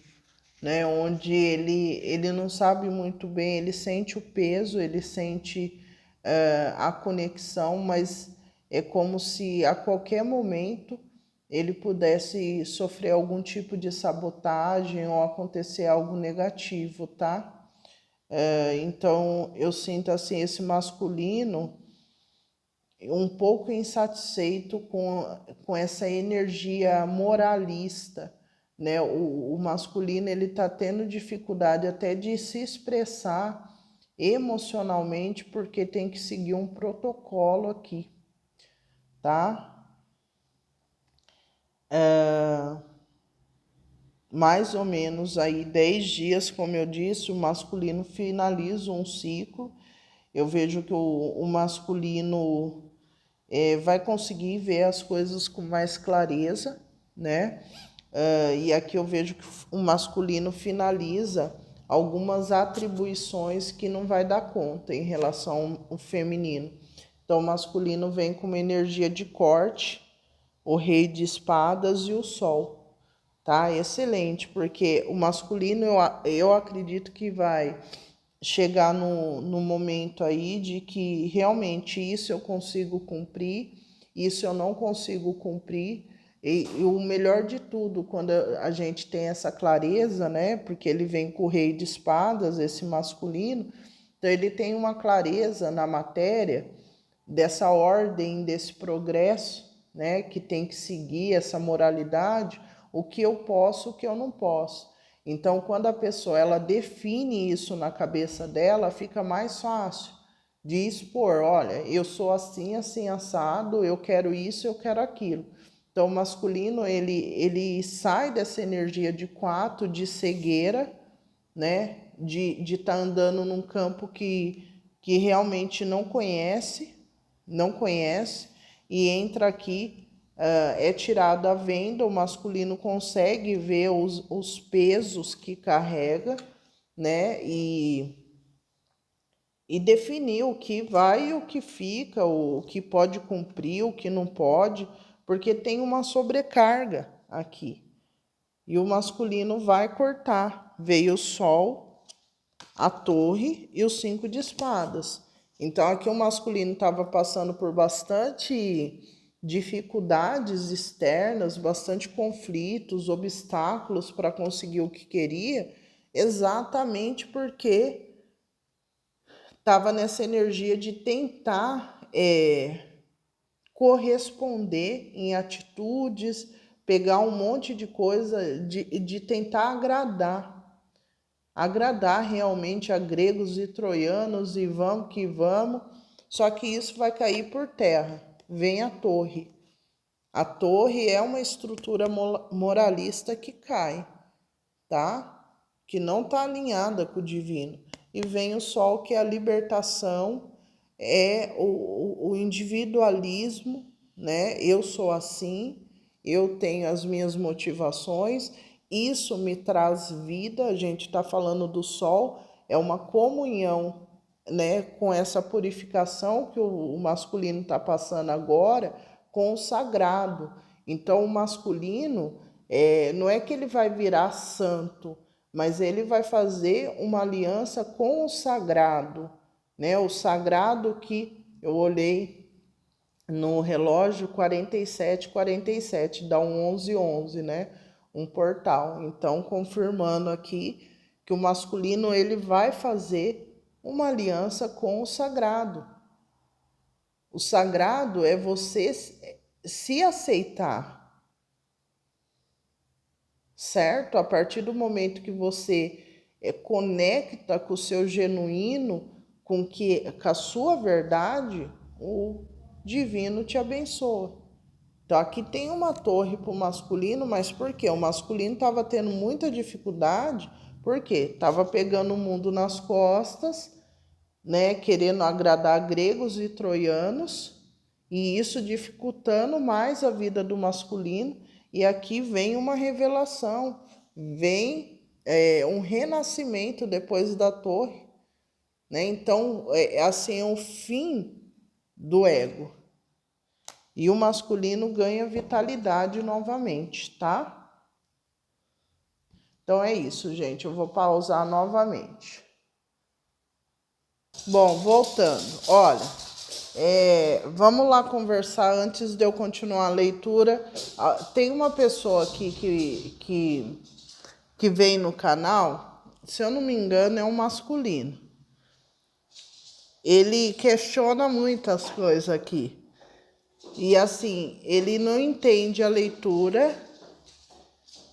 né? Onde ele não sabe muito bem, ele sente o peso, ele sente a conexão, mas é como se a qualquer momento ele pudesse sofrer algum tipo de sabotagem ou acontecer algo negativo, tá? Então eu sinto assim esse masculino um pouco insatisfeito com essa energia moralista, né? O masculino ele está tendo dificuldade até de se expressar emocionalmente porque tem que seguir um protocolo aqui, tá? mais ou menos aí 10 dias, como eu disse, o masculino finaliza um ciclo. Eu vejo que o masculino vai conseguir ver as coisas com mais clareza, né? E aqui eu vejo que o masculino finaliza algumas atribuições que não vai dar conta em relação ao feminino. Então, o masculino vem com uma energia de corte, o rei de espadas e o sol, tá? Excelente, porque o masculino eu acredito que vai chegar no momento aí de que realmente isso eu consigo cumprir, isso eu não consigo cumprir. E o melhor de tudo, quando a gente tem essa clareza, né? Porque ele vem com o rei de espadas, esse masculino, então ele tem uma clareza na matéria dessa ordem, desse progresso, né? Que tem que seguir essa moralidade, o que eu posso, o que eu não posso. Então, quando a pessoa ela define isso na cabeça dela, fica mais fácil de expor, olha, eu sou assim, assim, assado, eu quero isso, eu quero aquilo. Então, o masculino, ele sai dessa energia de 4, de cegueira, né? De estar andando num campo que realmente não conhece, e entra aqui, é tirado a venda, o masculino consegue ver os pesos que carrega, né? E definir o que vai e o que fica, o que pode cumprir, o que não pode, porque tem uma sobrecarga aqui. E o masculino vai cortar. Veio o sol, a torre e os 5 de espadas. Então aqui o masculino estava passando por bastante dificuldades externas, bastante conflitos, obstáculos para conseguir o que queria, exatamente porque estava nessa energia de tentar corresponder em atitudes, pegar um monte de coisa, de tentar agradar realmente a gregos e troianos, e vamos que vamos, só que isso vai cair por terra. Vem a torre. A torre é uma estrutura moralista que cai, tá? Que não está alinhada com o divino. E vem o sol, que é a libertação, é o individualismo, né? Eu sou assim, eu tenho as minhas motivações, isso me traz vida. A gente está falando do sol, é uma comunhão, né, com essa purificação que o masculino está passando agora com o sagrado. Então, o masculino, não é que ele vai virar santo, mas ele vai fazer uma aliança com o sagrado, né? O sagrado que eu olhei no relógio 47, dá um 11, né? Um portal. Então, confirmando aqui que o masculino ele vai fazer uma aliança com o sagrado. O sagrado é você se aceitar, certo? A partir do momento que você conecta com o seu genuíno, com a sua verdade, o divino te abençoa. Então aqui tem uma torre para o masculino, mas por quê? O masculino estava tendo muita dificuldade, porque estava pegando o mundo nas costas, né, querendo agradar gregos e troianos, e isso dificultando mais a vida do masculino. E aqui vem uma revelação, vem um renascimento depois da torre, né? Então, assim, é o fim do ego. E o masculino ganha vitalidade novamente, tá? Então é isso, gente. Eu vou pausar novamente. Bom, voltando. Olha, vamos lá conversar antes de eu continuar a leitura. Tem uma pessoa aqui que vem no canal, se eu não me engano, é um masculino. Ele questiona muitas coisas aqui. E assim, ele não entende a leitura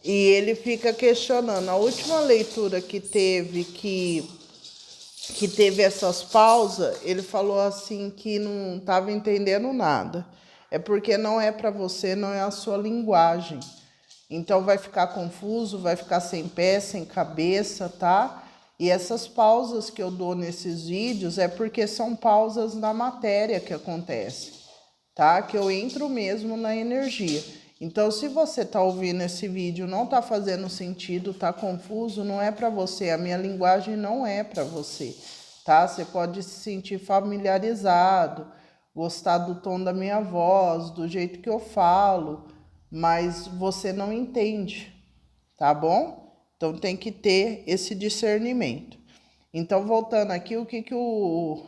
e ele fica questionando. A última leitura que teve essas pausas, ele falou assim que não estava entendendo nada. É porque não é para você, não é a sua linguagem. Então vai ficar confuso, vai ficar sem pé, sem cabeça, tá? E essas pausas que eu dou nesses vídeos é porque são pausas na matéria que acontece, tá? Que eu entro mesmo na energia. Então, se você tá ouvindo esse vídeo, não tá fazendo sentido, tá confuso, não é para você. A minha linguagem não é para você, tá? Você pode se sentir familiarizado, gostar do tom da minha voz, do jeito que eu falo, mas você não entende, tá bom? Então tem que ter esse discernimento. Então, voltando aqui, o que o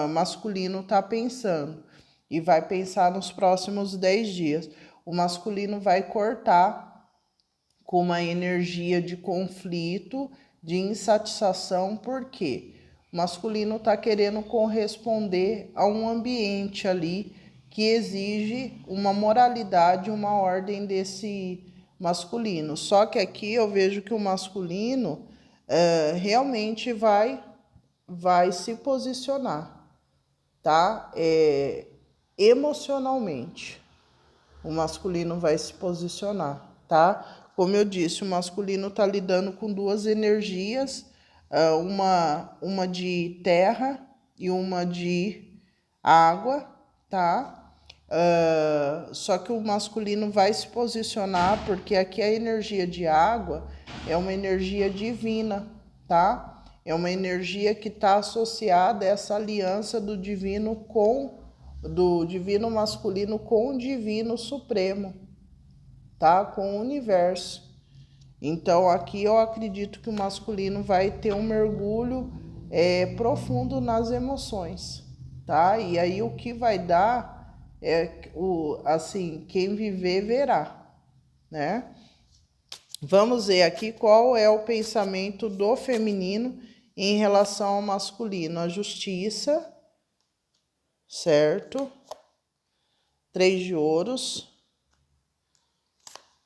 masculino está pensando? E vai pensar nos próximos 10 dias. O masculino vai cortar com uma energia de conflito, de insatisfação, por quê? O masculino está querendo corresponder a um ambiente ali que exige uma moralidade, uma ordem desse masculino. Só que aqui eu vejo que o masculino realmente vai se posicionar, tá? Emocionalmente, o masculino vai se posicionar, tá? Como eu disse, o masculino está lidando com duas energias, uma de terra e uma de água, tá? Só que o masculino vai se posicionar porque aqui a energia de água é uma energia divina, tá? É uma energia que está associada a essa aliança do divino masculino com o divino supremo, tá? Com o universo. Então aqui eu acredito que o masculino vai ter um mergulho profundo nas emoções, tá? E aí o que vai dar assim, quem viver verá, né? Vamos ver aqui qual é o pensamento do feminino em relação ao masculino. A justiça, certo? 3 de ouros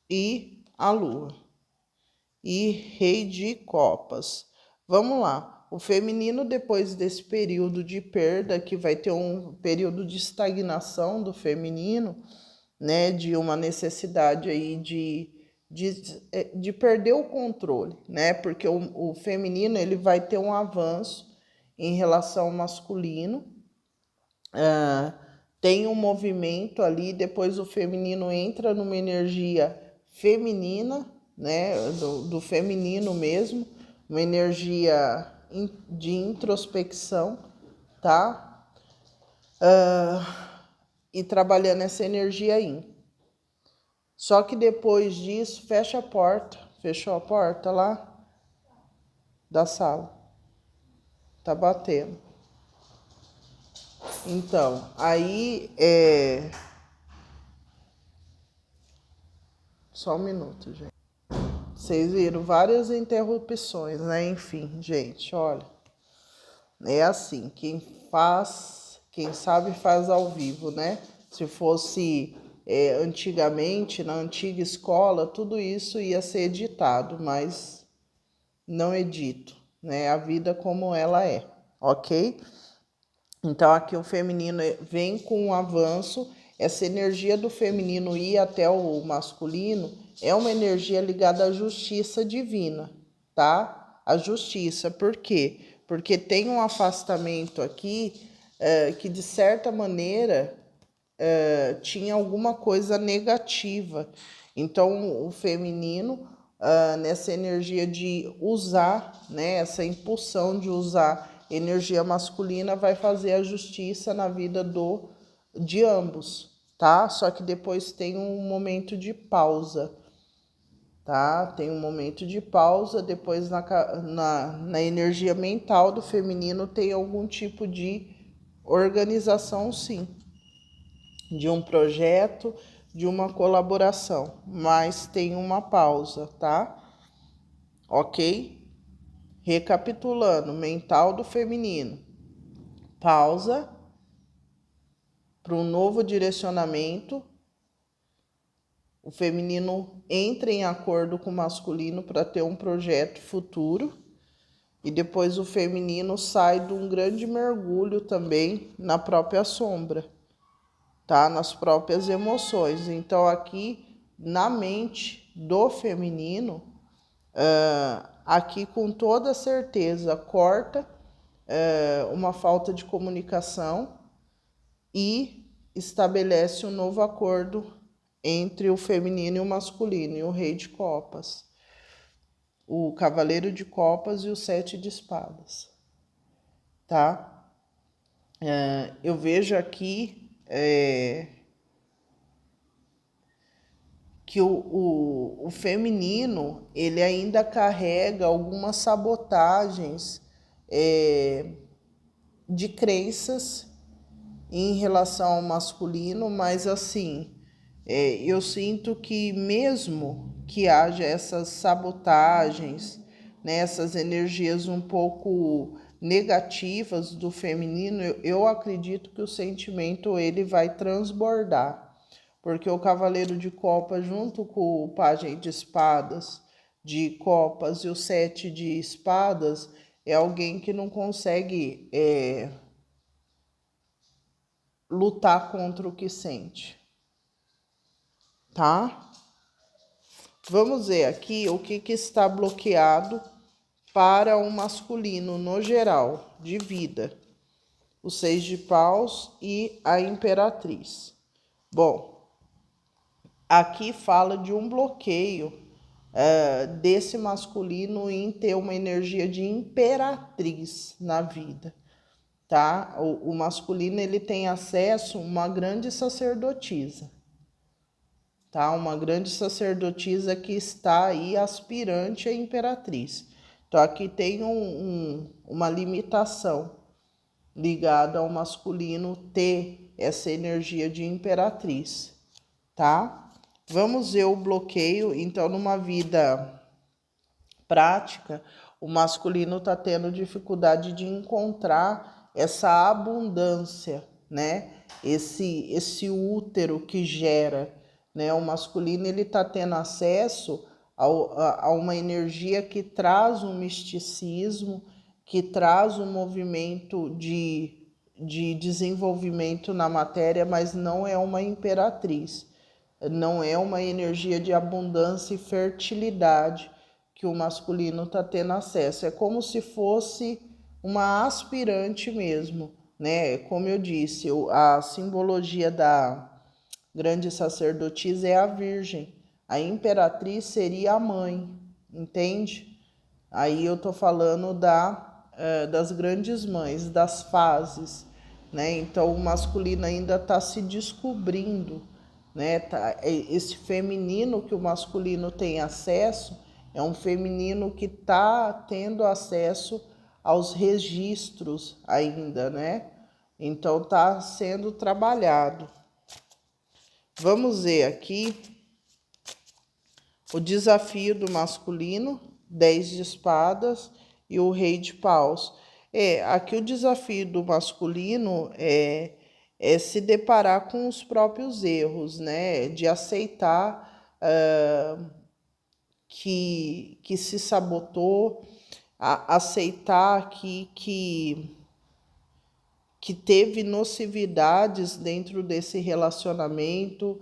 e a lua. E rei de copas. Vamos lá. O feminino, depois desse período de perda, que vai ter um período de estagnação do feminino, né? De uma necessidade aí de perder o controle, né? Porque o feminino ele vai ter um avanço em relação ao masculino. Tem um movimento ali, depois o feminino entra numa energia feminina, né? Do feminino mesmo, uma energia de introspecção, tá? E trabalhando essa energia aí. Só que depois disso, fecha a porta. Fechou a porta lá da sala. Tá batendo. Então, aí Só um minuto, gente. Vocês viram várias interrupções, né? Enfim, gente, olha. É assim, quem sabe faz ao vivo, né? Se fosse antigamente, na antiga escola, tudo isso ia ser editado, mas não edito, né? A vida como ela é, ok? Então aqui o feminino vem com um avanço, essa energia do feminino ir até o masculino é uma energia ligada à justiça divina, tá? A justiça, por quê? Porque tem um afastamento aqui que de certa maneira tinha alguma coisa negativa. Então o feminino nessa energia de usar, né, essa impulsão de usar energia masculina vai fazer a justiça na vida de ambos, tá? Só que depois tem um momento de pausa, tá? Tem um momento de pausa, depois na energia mental do feminino tem algum tipo de organização, sim, de um projeto, de uma colaboração, mas tem uma pausa, tá? Ok? Recapitulando, mental do feminino. Pausa para um novo direcionamento. O feminino entra em acordo com o masculino para ter um projeto futuro. E depois o feminino sai de um grande mergulho também na própria sombra, tá? Nas próprias emoções. Então aqui na mente do feminino, aqui com toda certeza corta uma falta de comunicação e estabelece um novo acordo entre o feminino e o masculino, e o rei de copas, o cavaleiro de copas e o 7 de espadas, tá? Eu vejo aqui que o feminino, ele ainda carrega algumas sabotagens de crenças em relação ao masculino, mas assim, eu sinto que mesmo que haja essas sabotagens, né, essas energias um pouco negativas do feminino, eu acredito que o sentimento ele vai transbordar, porque o cavaleiro de copas junto com o pajem de espadas, de copas e o 7 de espadas é alguém que não consegue lutar contra o que sente, tá? Vamos ver aqui o que está bloqueado para o masculino no geral, de vida. O 6 de paus e a imperatriz. Bom, aqui fala de um bloqueio desse masculino em ter uma energia de imperatriz na vida, tá? O masculino ele tem acesso a uma grande sacerdotisa, tá? Uma grande sacerdotisa que está aí aspirante à imperatriz. Então aqui tem uma limitação ligada ao masculino ter essa energia de imperatriz, tá? Vamos ver o bloqueio. Então, numa vida prática, o masculino está tendo dificuldade de encontrar essa abundância, né? Esse útero que gera, né? O masculino ele está tendo acesso a uma energia que traz um misticismo, que traz um movimento de desenvolvimento na matéria, mas não é uma imperatriz, não é uma energia de abundância e fertilidade que o masculino está tendo acesso. É como se fosse uma aspirante mesmo, né? Como eu disse, a simbologia da grande sacerdotisa é a virgem. A imperatriz seria a mãe, entende? Aí eu tô falando das grandes mães, das fases, né? Então o masculino ainda está se descobrindo, né? Esse feminino que o masculino tem acesso é um feminino que está tendo acesso aos registros ainda, né? Então está sendo trabalhado. Vamos ver aqui o desafio do masculino, 10 de espadas e o rei de paus. Aqui o desafio do masculino é se deparar com os próprios erros, né? De aceitar que se sabotou, aceitar que teve nocividades dentro desse relacionamento,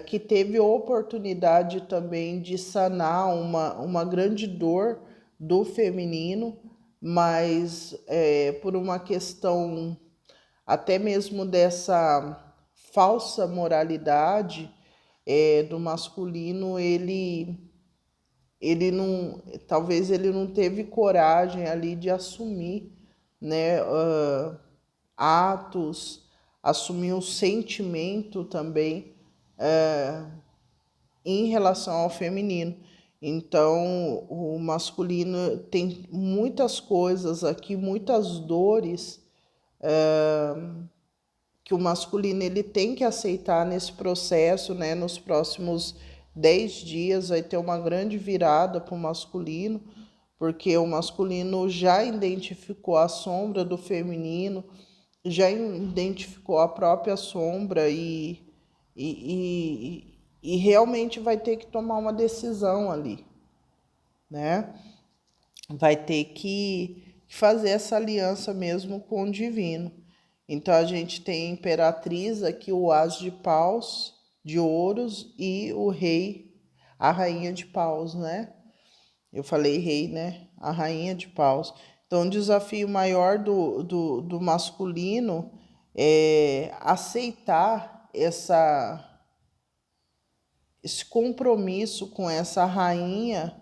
que teve oportunidade também de sanar uma grande dor do feminino, mas por uma questão até mesmo dessa falsa moralidade do masculino, ele não, talvez ele não teve coragem ali de assumir, né, atos, assumir um sentimento também em relação ao feminino. Então, o masculino tem muitas coisas aqui, muitas dores que o masculino ele tem que aceitar nesse processo, né? Nos próximos 10 dias vai ter uma grande virada para o masculino, porque o masculino já identificou a sombra do feminino, já identificou a própria sombra e realmente vai ter que tomar uma decisão ali, né? Vai ter que fazer essa aliança mesmo com o divino. Então a gente tem a imperatriz aqui, o as de paus, de ouros e o rei, a rainha de paus, né? Eu falei rei, né? A rainha de paus. Então, o desafio maior do masculino é aceitar esse compromisso com essa rainha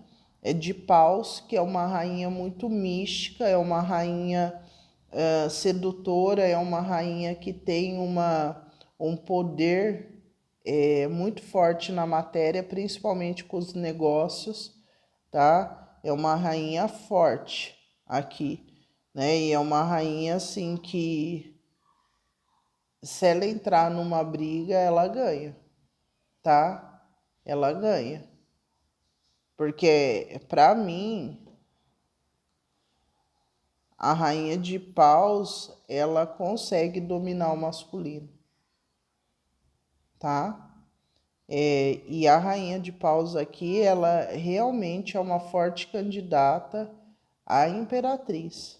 de paus, que é uma rainha muito mística, é uma rainha sedutora, é uma rainha que tem um poder muito forte na matéria, principalmente com os negócios, tá? É uma rainha forte aqui, né? E é uma rainha assim que, se ela entrar numa briga, ela ganha, tá? Ela ganha. Porque, para mim, a rainha de paus, ela consegue dominar o masculino, tá? E a rainha de paus aqui, ela realmente é uma forte candidata à imperatriz,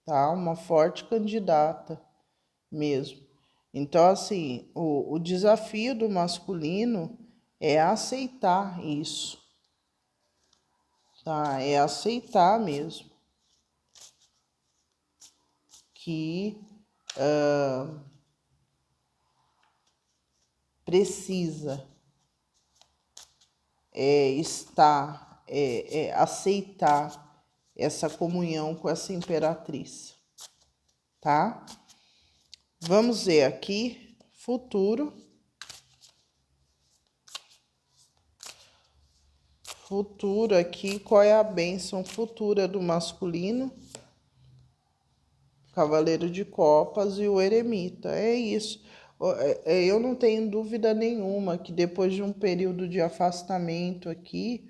tá? Uma forte candidata mesmo. Então, assim, o desafio do masculino é aceitar isso, tá? É aceitar mesmo que precisa estar, aceitar essa comunhão com essa imperatriz, tá? Vamos ver aqui, futuro. Futuro aqui, qual é a bênção futura do masculino? Cavaleiro de Copas e o eremita, é isso. Eu não tenho dúvida nenhuma que depois de um período de afastamento aqui,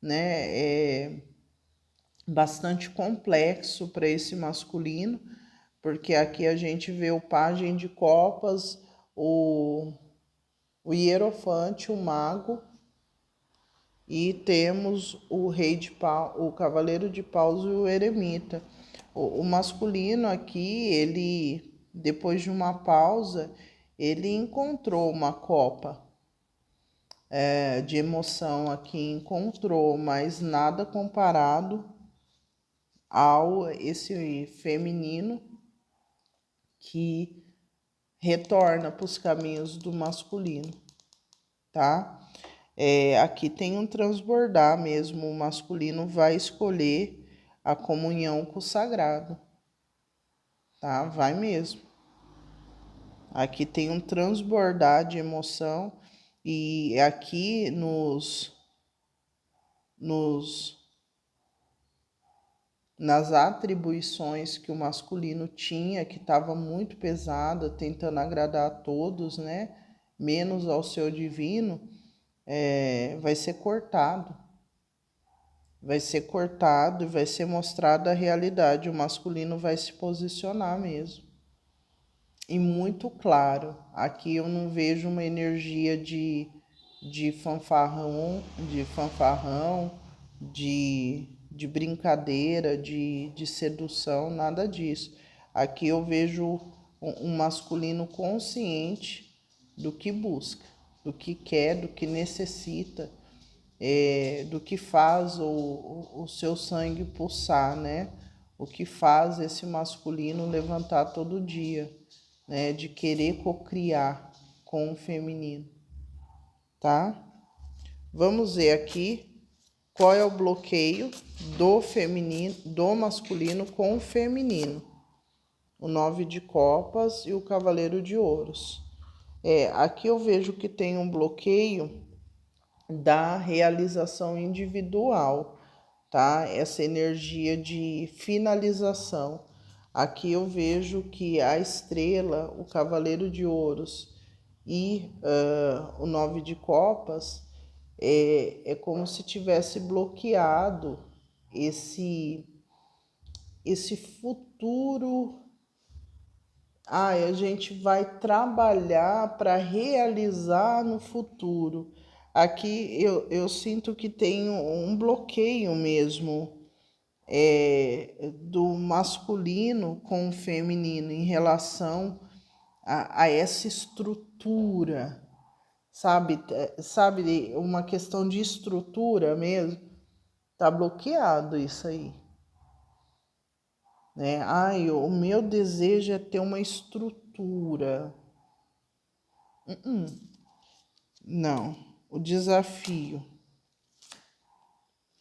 né, é bastante complexo para esse masculino, porque aqui a gente vê o pajem de copas, o hierofante, o mago, e temos o rei de pau, o cavaleiro de paus e o eremita. O masculino aqui, ele, depois de uma pausa, ele encontrou uma copa de emoção aqui, encontrou, mas nada comparado ao esse feminino que retorna para os caminhos do masculino, tá? Aqui tem um transbordar mesmo, o masculino vai escolher a comunhão com o sagrado, tá? Vai mesmo. Aqui tem um transbordar de emoção e aqui nas atribuições que o masculino tinha, que estava muito pesada, tentando agradar a todos, né? Menos ao seu divino, vai ser cortado. Vai ser cortado e vai ser mostrada a realidade. O masculino vai se posicionar mesmo. E muito claro. Aqui eu não vejo uma energia de fanfarrão, de brincadeira, de sedução, nada disso. Aqui eu vejo um masculino consciente do que busca, do que quer, do que necessita, do que faz o seu sangue pulsar, né? O que faz esse masculino levantar todo dia, né? De querer cocriar com o feminino, tá? Vamos ver aqui qual é o bloqueio do feminino, do masculino com o feminino. O 9 de copas e o cavaleiro de ouros. Aqui eu vejo que tem um bloqueio da realização individual, tá? Essa energia de finalização. Aqui eu vejo que a estrela, o cavaleiro de ouros e o 9 de copas é como se tivesse bloqueado esse futuro. A gente vai trabalhar para realizar no futuro. Aqui eu sinto que tem um bloqueio mesmo do masculino com o feminino em relação a essa estrutura, sabe, uma questão de estrutura mesmo. Tá bloqueado isso aí, né? Ai, o meu desejo é ter uma estrutura. Não, o desafio.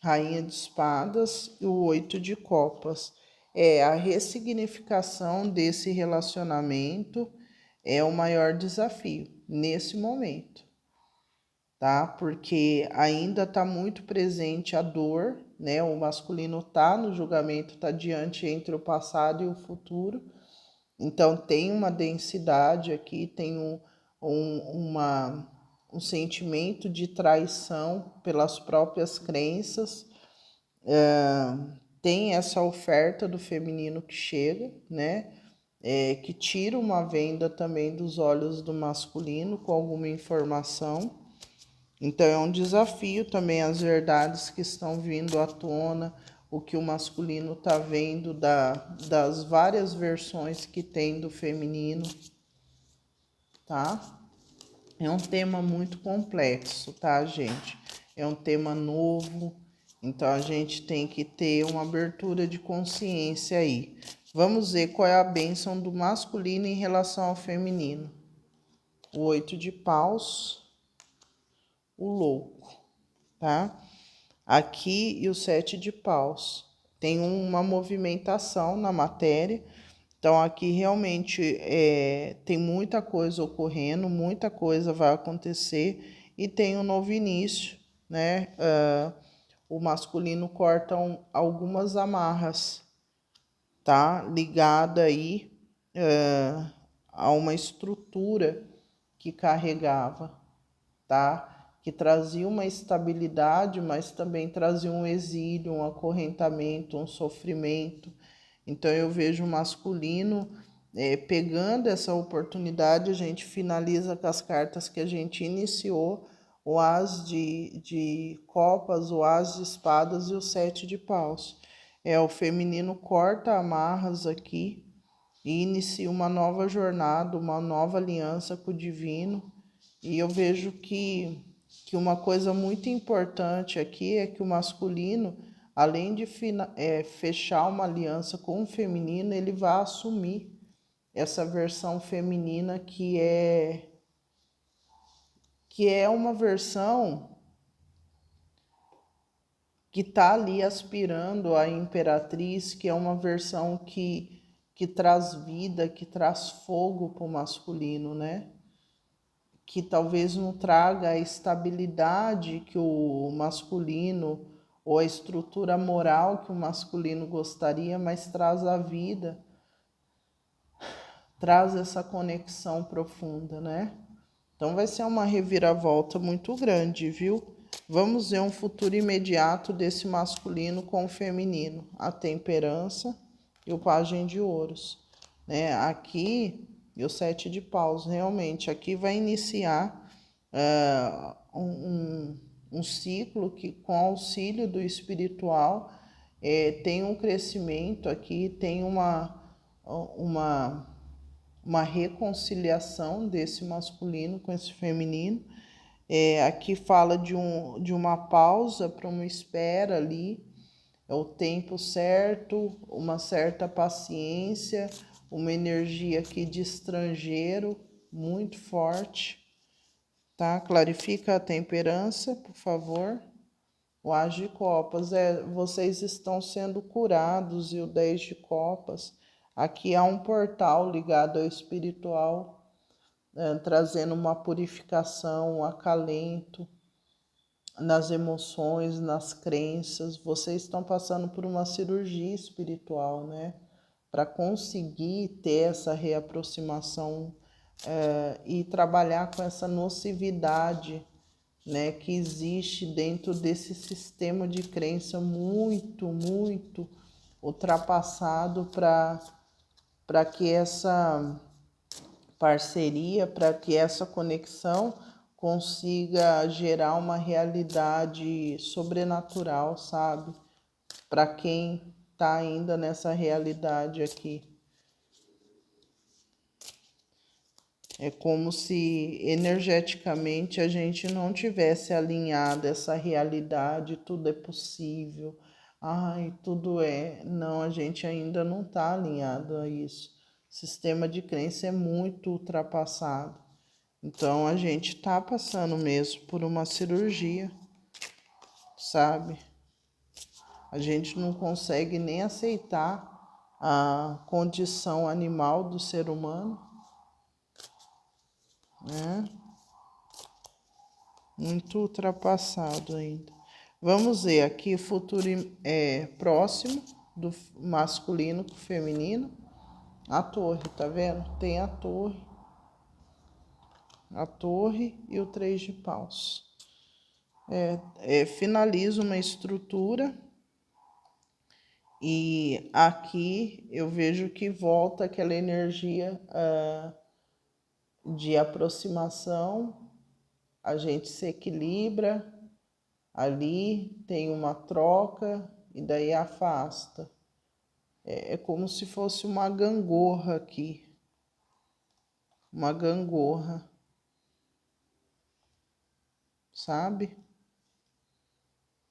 Rainha de espadas e o 8 de copas. É a ressignificação desse relacionamento é o maior desafio nesse momento, tá? Porque ainda está muito presente a dor, né? O masculino tá no julgamento, tá diante entre o passado e o futuro. Então tem uma densidade aqui, tem um sentimento de traição pelas próprias crenças. Tem essa oferta do feminino que chega, né? Que tira uma venda também dos olhos do masculino com alguma informação. Então é um desafio também as verdades que estão vindo à tona, o que o masculino está vendo das várias versões que tem do feminino, tá? É um tema muito complexo, tá, gente? É um tema novo, então a gente tem que ter uma abertura de consciência aí. Vamos ver qual é a bênção do masculino em relação ao feminino. O 8 de paus, o louco, tá? Aqui e o 7 de paus. Tem uma movimentação na matéria. Então aqui realmente tem muita coisa ocorrendo, muita coisa vai acontecer e tem um novo início, né? O masculino corta algumas amarras, tá? Ligada aí a uma estrutura que carregava, tá? Que trazia uma estabilidade, mas também trazia um exílio, um acorrentamento, um sofrimento. Então eu vejo o masculino pegando essa oportunidade, a gente finaliza com as cartas que a gente iniciou, o as de copas, o as de espadas e o 7 de paus. O feminino corta amarras aqui e inicia uma nova jornada, uma nova aliança com o divino. E eu vejo que uma coisa muito importante aqui é que o masculino, além de fechar uma aliança com o feminino, ele vai assumir essa versão feminina que é uma versão que está ali aspirando à imperatriz, que é uma versão que traz vida, que traz fogo para o masculino, né? Que talvez não traga a estabilidade que o masculino ou a estrutura moral que o masculino gostaria, mas traz a vida, traz essa conexão profunda, né? Então vai ser uma reviravolta muito grande, viu? Vamos ver um futuro imediato desse masculino com o feminino, a temperança e o pajem de ouros, né? Aqui, e o 7 de paus, realmente, aqui vai iniciar um ciclo que, com auxílio do espiritual, tem um crescimento aqui, tem uma reconciliação desse masculino com esse feminino. Aqui fala de uma pausa para uma espera ali, é o tempo certo, uma certa paciência, uma energia aqui de estrangeiro muito forte, tá? Clarifica a temperança, por favor. O as de copas, vocês estão sendo curados, e o 10 de copas. Aqui há um portal ligado ao espiritual, trazendo uma purificação, um acalento nas emoções, nas crenças. Vocês estão passando por uma cirurgia espiritual, né? Para conseguir ter essa reaproximação e trabalhar com essa nocividade, né, que existe dentro desse sistema de crença muito ultrapassado para que essa parceria, para que essa conexão consiga gerar uma realidade sobrenatural, sabe? Para quem está ainda nessa realidade aqui. É como se energeticamente a gente não tivesse alinhado essa realidade, tudo é possível, ai, tudo é. Não, a gente ainda não está alinhado a isso. O sistema de crença é muito ultrapassado. Então a gente está passando mesmo por uma cirurgia, sabe? A gente não consegue nem aceitar a condição animal do ser humano, né? Muito ultrapassado ainda. Vamos ver aqui o futuro próximo do masculino com o feminino. A torre, tá vendo? Tem a torre e o 3 de paus. Finaliza uma estrutura e aqui eu vejo que volta aquela energia de aproximação, a gente se equilibra, ali tem uma troca e daí afasta. É como se fosse uma gangorra aqui, uma gangorra, sabe?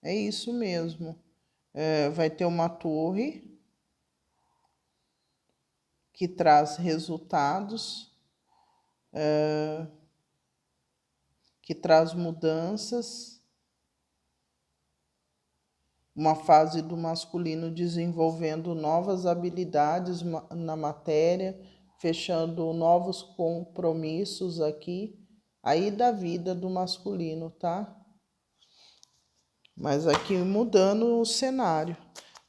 É isso mesmo. Vai ter uma torre que traz resultados, que traz mudanças, uma fase do masculino desenvolvendo novas habilidades na matéria, fechando novos compromissos aqui, aí da vida do masculino, tá? Mas aqui mudando o cenário.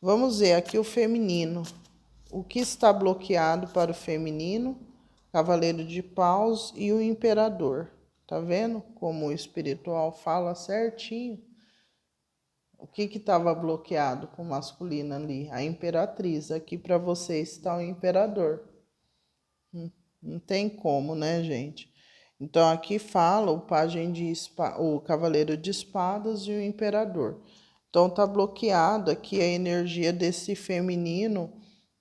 Vamos ver aqui o feminino. O que está bloqueado para o feminino? Cavaleiro de Paus e o Imperador. Tá vendo como o espiritual fala certinho? O que estava bloqueado com o masculino ali? A Imperatriz. Aqui para você está o Imperador. Não tem como, né, gente? Então aqui fala o pajem o Cavaleiro de Espadas e o Imperador. Então tá bloqueado aqui a energia desse feminino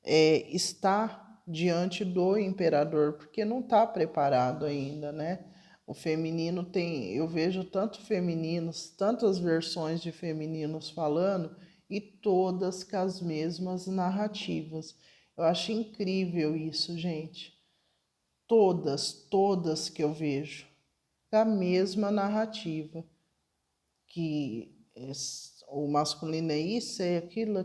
está diante do Imperador, porque não está preparado ainda, né? O feminino tem, eu vejo tanto femininos, tantas versões de femininos falando e todas com as mesmas narrativas. Eu acho incrível isso, gente. Todas que eu vejo, a mesma narrativa, que o masculino é isso, é aquilo,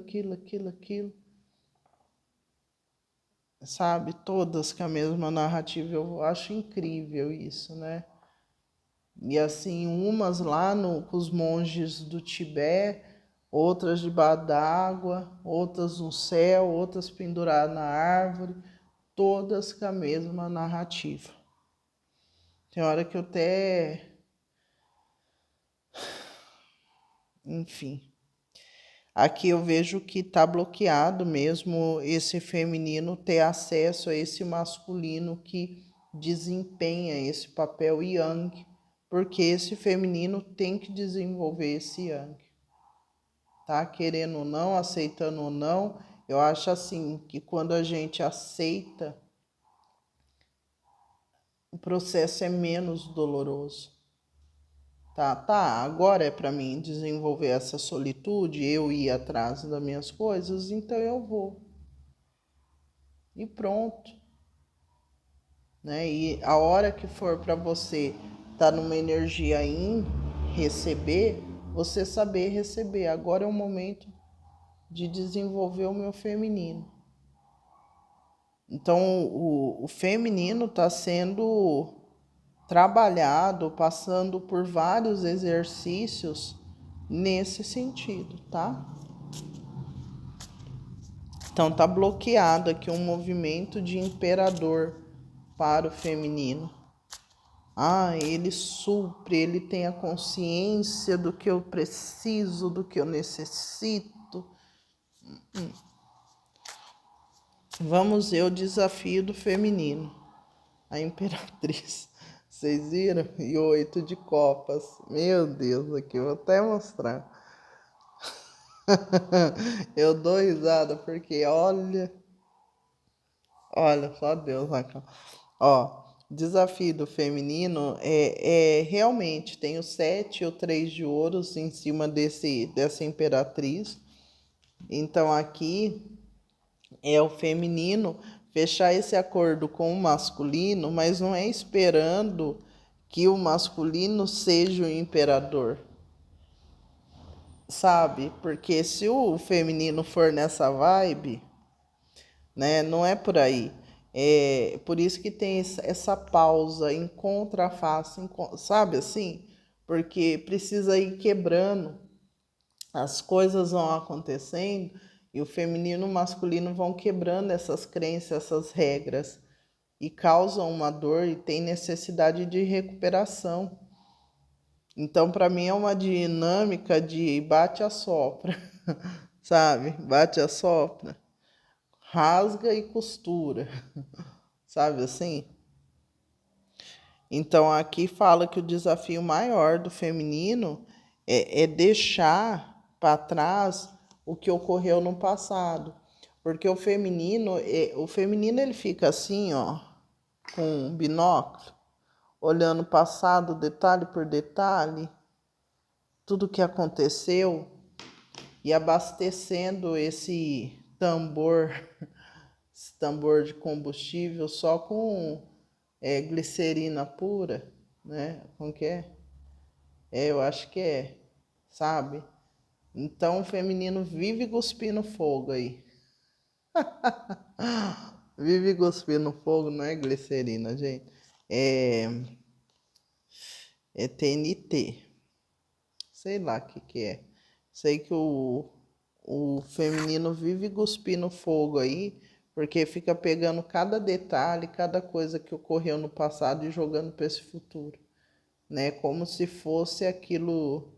sabe? Todas com a mesma narrativa, eu acho incrível isso, né? E assim, umas lá com os monges do Tibete, outras debaixo d'água, outras no céu, outras penduradas na árvore, todas com a mesma narrativa. Tem hora que eu até... Enfim. Aqui eu vejo que está bloqueado mesmo esse feminino ter acesso a esse masculino que desempenha esse papel yang, porque esse feminino tem que desenvolver esse yang. Tá? Querendo ou não, aceitando ou não, eu acho assim que quando a gente aceita, o processo é menos doloroso. Tá, agora é para mim desenvolver essa solitude, eu ir atrás das minhas coisas, então eu vou. E pronto. Né? E a hora que for para você estar numa energia em receber, você saber receber. Agora é o momento de desenvolver o meu feminino. Então, o feminino está sendo trabalhado, passando por vários exercícios nesse sentido, tá? Então tá bloqueado aqui um movimento de imperador para o feminino. Ele supre, ele tem a consciência do que eu preciso, do que eu necessito. Vamos ver o desafio do feminino. A Imperatriz. Vocês viram? E o 8 de copas. Meu Deus, aqui eu vou até mostrar. Eu dou risada porque olha, só Deus na cara. Ó, desafio do feminino é realmente tem o 7 e o 3 de ouros em cima dessa imperatriz. Então aqui é o feminino fechar esse acordo com o masculino, mas não é esperando que o masculino seja o imperador, sabe? Porque se o feminino for nessa vibe, né, não é por aí. É por isso que tem essa pausa, encontra a face, sabe assim? Porque precisa ir quebrando, as coisas vão acontecendo e o feminino e o masculino vão quebrando essas crenças, essas regras e causam uma dor e tem necessidade de recuperação. Então, para mim é uma dinâmica de bate-a-sopra, sabe? Bate-a-sopra, rasga e costura, sabe assim? Então, aqui fala que o desafio maior do feminino é deixar para trás o que ocorreu no passado. Porque o feminino ele fica assim, ó, com um binóculo, olhando o passado detalhe por detalhe, tudo que aconteceu e abastecendo esse tambor de combustível só com glicerina pura, né? Como que é? Eu acho que é, sabe? Então o feminino vive cuspindo fogo aí. Vive cuspindo fogo, não é glicerina, gente. É, é TNT. Sei lá o que é. Sei que o feminino vive cuspindo fogo aí, porque fica pegando cada detalhe, cada coisa que ocorreu no passado e jogando para esse futuro, né? Como se fosse aquilo,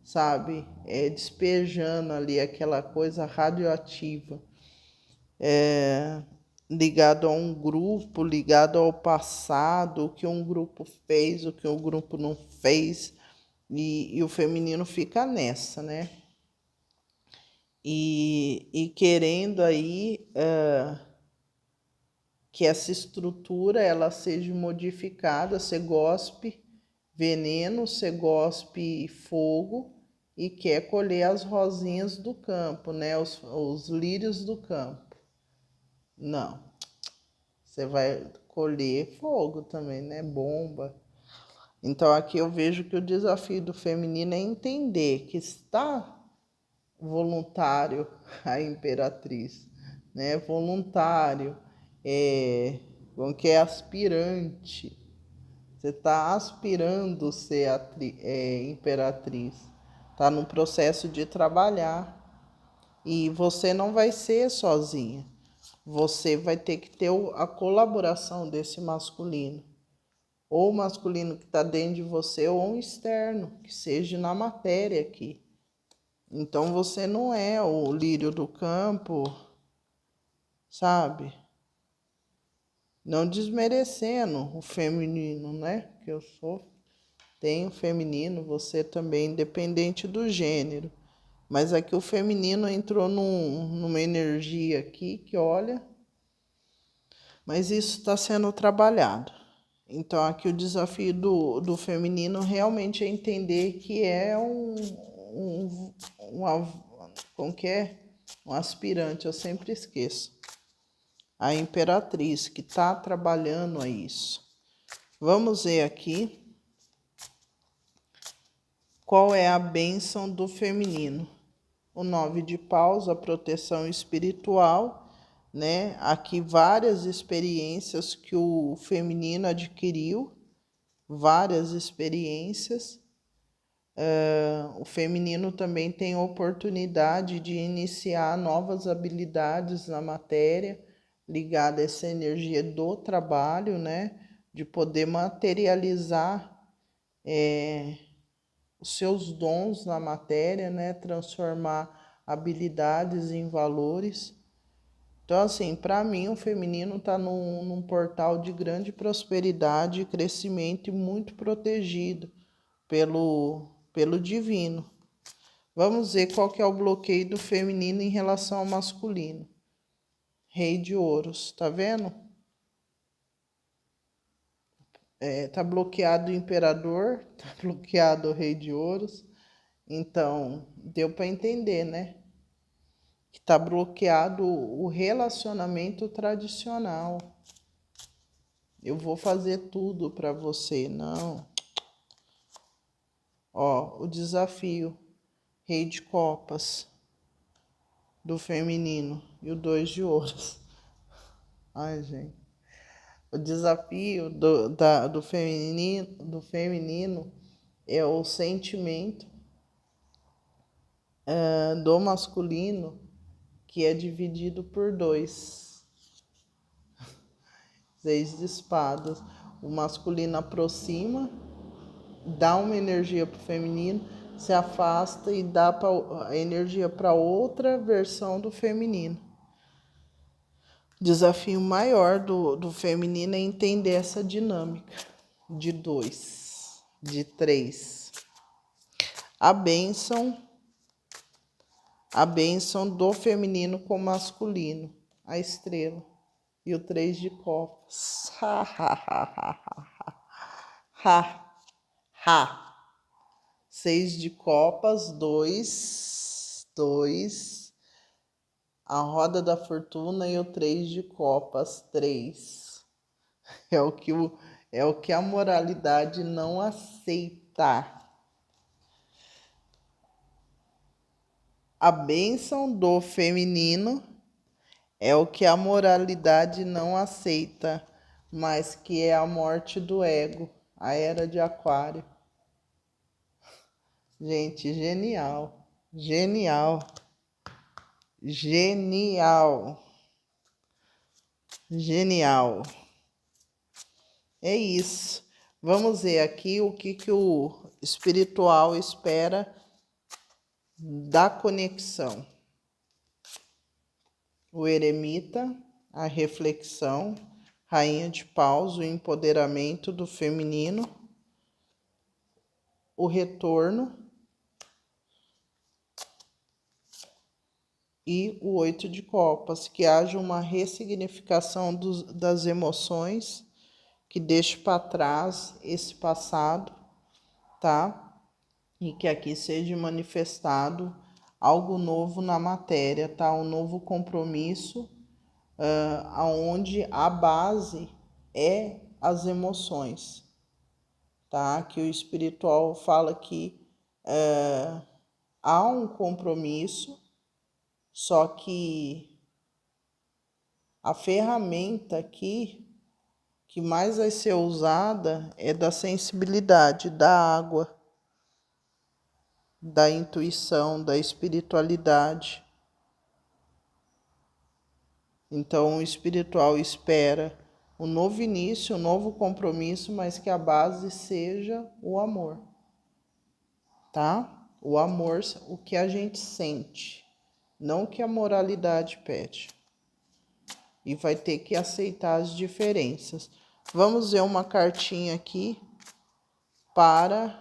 sabe? Despejando ali aquela coisa radioativa, ligado a um grupo, ligado ao passado, o que um grupo fez, o que o grupo não fez, e o feminino fica nessa, né? E querendo aí que essa estrutura ela seja modificada, você gospe veneno, você gospe fogo e quer colher as rosinhas do campo, né? Os lírios do campo. Não, você vai colher fogo também, né? Bomba. Então aqui eu vejo que o desafio do feminino é entender que está voluntário a imperatriz, né? Voluntário, como que é aspirante. Você está aspirando ser imperatriz, está no processo de trabalhar e você não vai ser sozinha. Você vai ter que ter a colaboração desse masculino, ou o masculino que está dentro de você, ou um externo, que seja na matéria aqui. Então você não é o lírio do campo, sabe? Não desmerecendo o feminino, né? Que eu tenho feminino, você também, independente do gênero. Mas aqui o feminino entrou numa energia aqui que olha, mas isso está sendo trabalhado. Então aqui o desafio do feminino realmente é entender que é como que é? Um aspirante, eu sempre esqueço. A imperatriz que está trabalhando a isso. Vamos ver aqui qual é a bênção do feminino. O 9 de paus, a proteção espiritual, né? Aqui várias experiências que o feminino adquiriu, várias experiências. O feminino também tem oportunidade de iniciar novas habilidades na matéria, ligada a essa energia do trabalho, né? De poder materializar os seus dons na matéria, né? Transformar habilidades em valores. Então, assim, para mim, o feminino está num portal de grande prosperidade e crescimento e muito protegido pelo divino. Vamos ver qual que é o bloqueio do feminino em relação ao masculino. Rei de ouros, tá vendo? Tá bloqueado o imperador, tá bloqueado o rei de ouros. Então, deu para entender, né? Que tá bloqueado o relacionamento tradicional. Eu vou fazer tudo para você, não. Ó, o desafio, rei de copas do feminino e o 2 de ouros. Ai, gente. O desafio do feminino é o sentimento do masculino, que é dividido por 2. 6 de espadas. O masculino aproxima, dá uma energia para o feminino, se afasta e dá a energia para outra versão do feminino. O desafio maior do feminino é entender essa dinâmica de 2, de 3. A bênção do feminino com o masculino, a estrela. E o 3 de copas. Ha, ha, ha, ha, ha. Ha. 6 de copas, 2. A roda da fortuna e o 3 de copas, 3. É o que a moralidade não aceita. A bênção do feminino é o que a moralidade não aceita, mas que é a morte do ego, a era de Aquário. Gente, genial, genial, genial, genial. É isso. Vamos ver aqui o que o espiritual espera da conexão. O eremita, a reflexão, rainha de paus, o empoderamento do feminino, o retorno e o 8 de copas, que haja uma ressignificação das emoções, que deixe para trás esse passado, tá? E que aqui seja manifestado algo novo na matéria, tá? Um novo compromisso, aonde a base é as emoções, tá? Que o espiritual fala que há um compromisso, só que a ferramenta aqui que mais vai ser usada é da sensibilidade, da água, da intuição, da espiritualidade. Então, o espiritual espera um novo início, um novo compromisso, mas que a base seja o amor, tá? O amor, o que a gente sente, não o que a moralidade pede. E vai ter que aceitar as diferenças. Vamos ver uma cartinha aqui para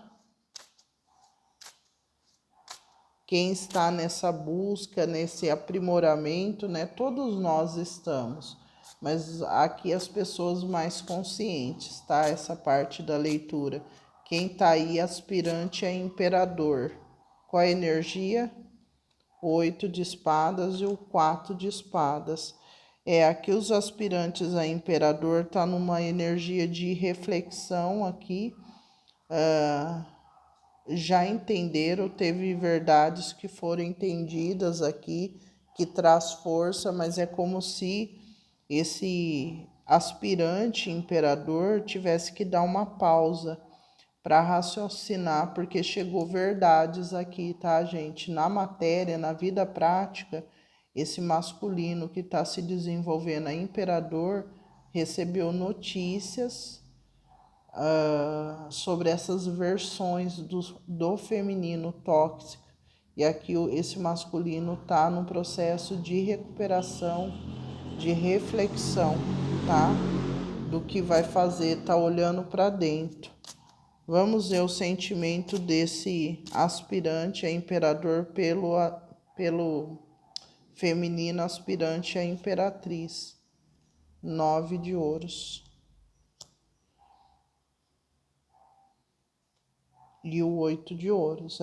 quem está nessa busca, nesse aprimoramento, né? Todos nós estamos, mas aqui as pessoas mais conscientes, tá? Essa parte da leitura. Quem está aí aspirante a imperador. Qual a energia? O 8 de espadas e o 4 de espadas. Aqui os aspirantes a imperador tá numa energia de reflexão aqui, já entenderam, teve verdades que foram entendidas aqui, que traz força, mas é como se esse aspirante imperador tivesse que dar uma pausa para raciocinar, porque chegou verdades aqui, tá, gente? Na matéria, na vida prática, esse masculino que está se desenvolvendo a imperador recebeu notícias sobre essas versões do feminino tóxico. E aqui esse masculino está no processo de recuperação, de reflexão, tá? Do que vai fazer, tá olhando para dentro. Vamos ver o sentimento desse aspirante a imperador pelo feminino aspirante a imperatriz. 9 de ouros. E o 8 de ouros,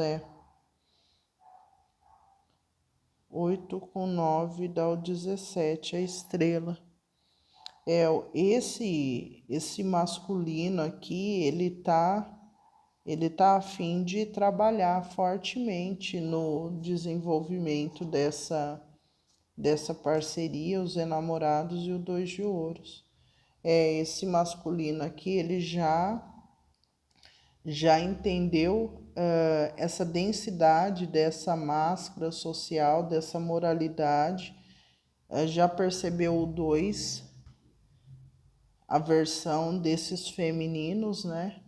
8 com 9 dá o 17, a estrela. Esse masculino aqui, ele tá a fim de trabalhar fortemente no desenvolvimento dessa parceria, os enamorados e o 2 de ouros. Esse masculino aqui, ele já entendeu essa densidade dessa máscara social, dessa moralidade, já percebeu o 2, a versão desses femininos, né?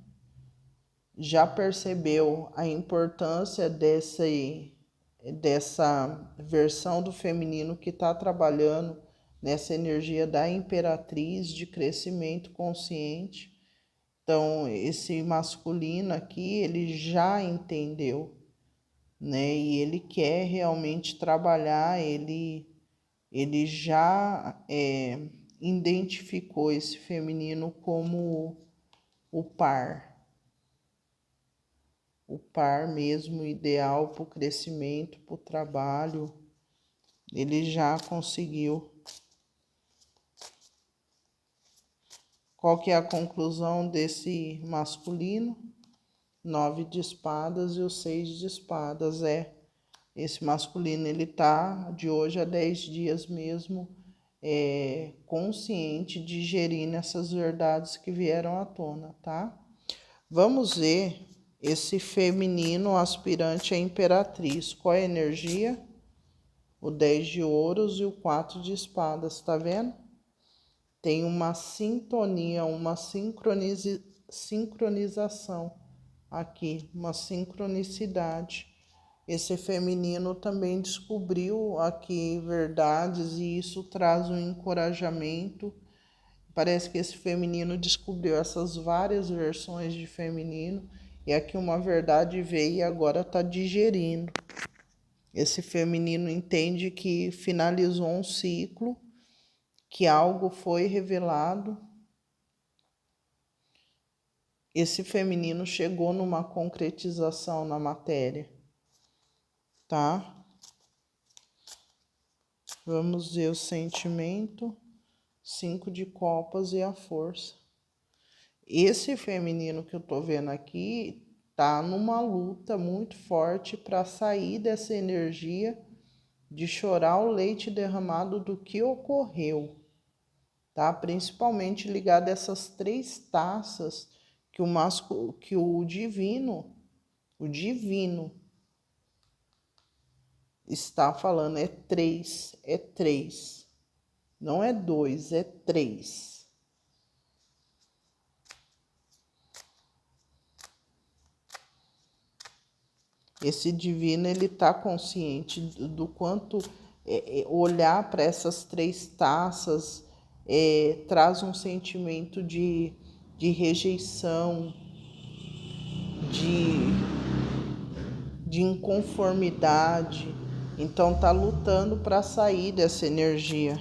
Já percebeu a importância dessa versão do feminino que está trabalhando nessa energia da imperatriz de crescimento consciente. Então, esse masculino aqui, ele já entendeu, né? E ele quer realmente trabalhar, ele já identificou esse feminino como o par mesmo ideal para o crescimento, para o trabalho. Ele já conseguiu. Qual que é a conclusão desse masculino? 9 de espadas e o 6 de espadas. Esse masculino, ele tá de hoje a 10 dias mesmo consciente, digerindo essas verdades que vieram à tona, tá? Vamos ver esse feminino aspirante à imperatriz. Qual é a energia? O 10 de ouros e o 4 de espadas, tá vendo? Tem uma sintonia, uma sincronização aqui, uma sincronicidade. Esse feminino também descobriu aqui verdades e isso traz um encorajamento. Parece que esse feminino descobriu essas várias versões de feminino e aqui uma verdade veio e agora está digerindo. Esse feminino entende que finalizou um ciclo, que algo foi revelado. Esse feminino chegou numa concretização na matéria, tá? Vamos ver o sentimento, 5 de copas e a força. Esse feminino que eu tô vendo aqui tá numa luta muito forte para sair dessa energia de chorar o leite derramado do que ocorreu, tá? Principalmente ligado a essas 3 taças que o divino está falando, é 3, não é 2, é 3. Esse divino, ele está consciente do quanto olhar para essas 3 taças traz um sentimento de rejeição, de inconformidade. Então está lutando para sair dessa energia.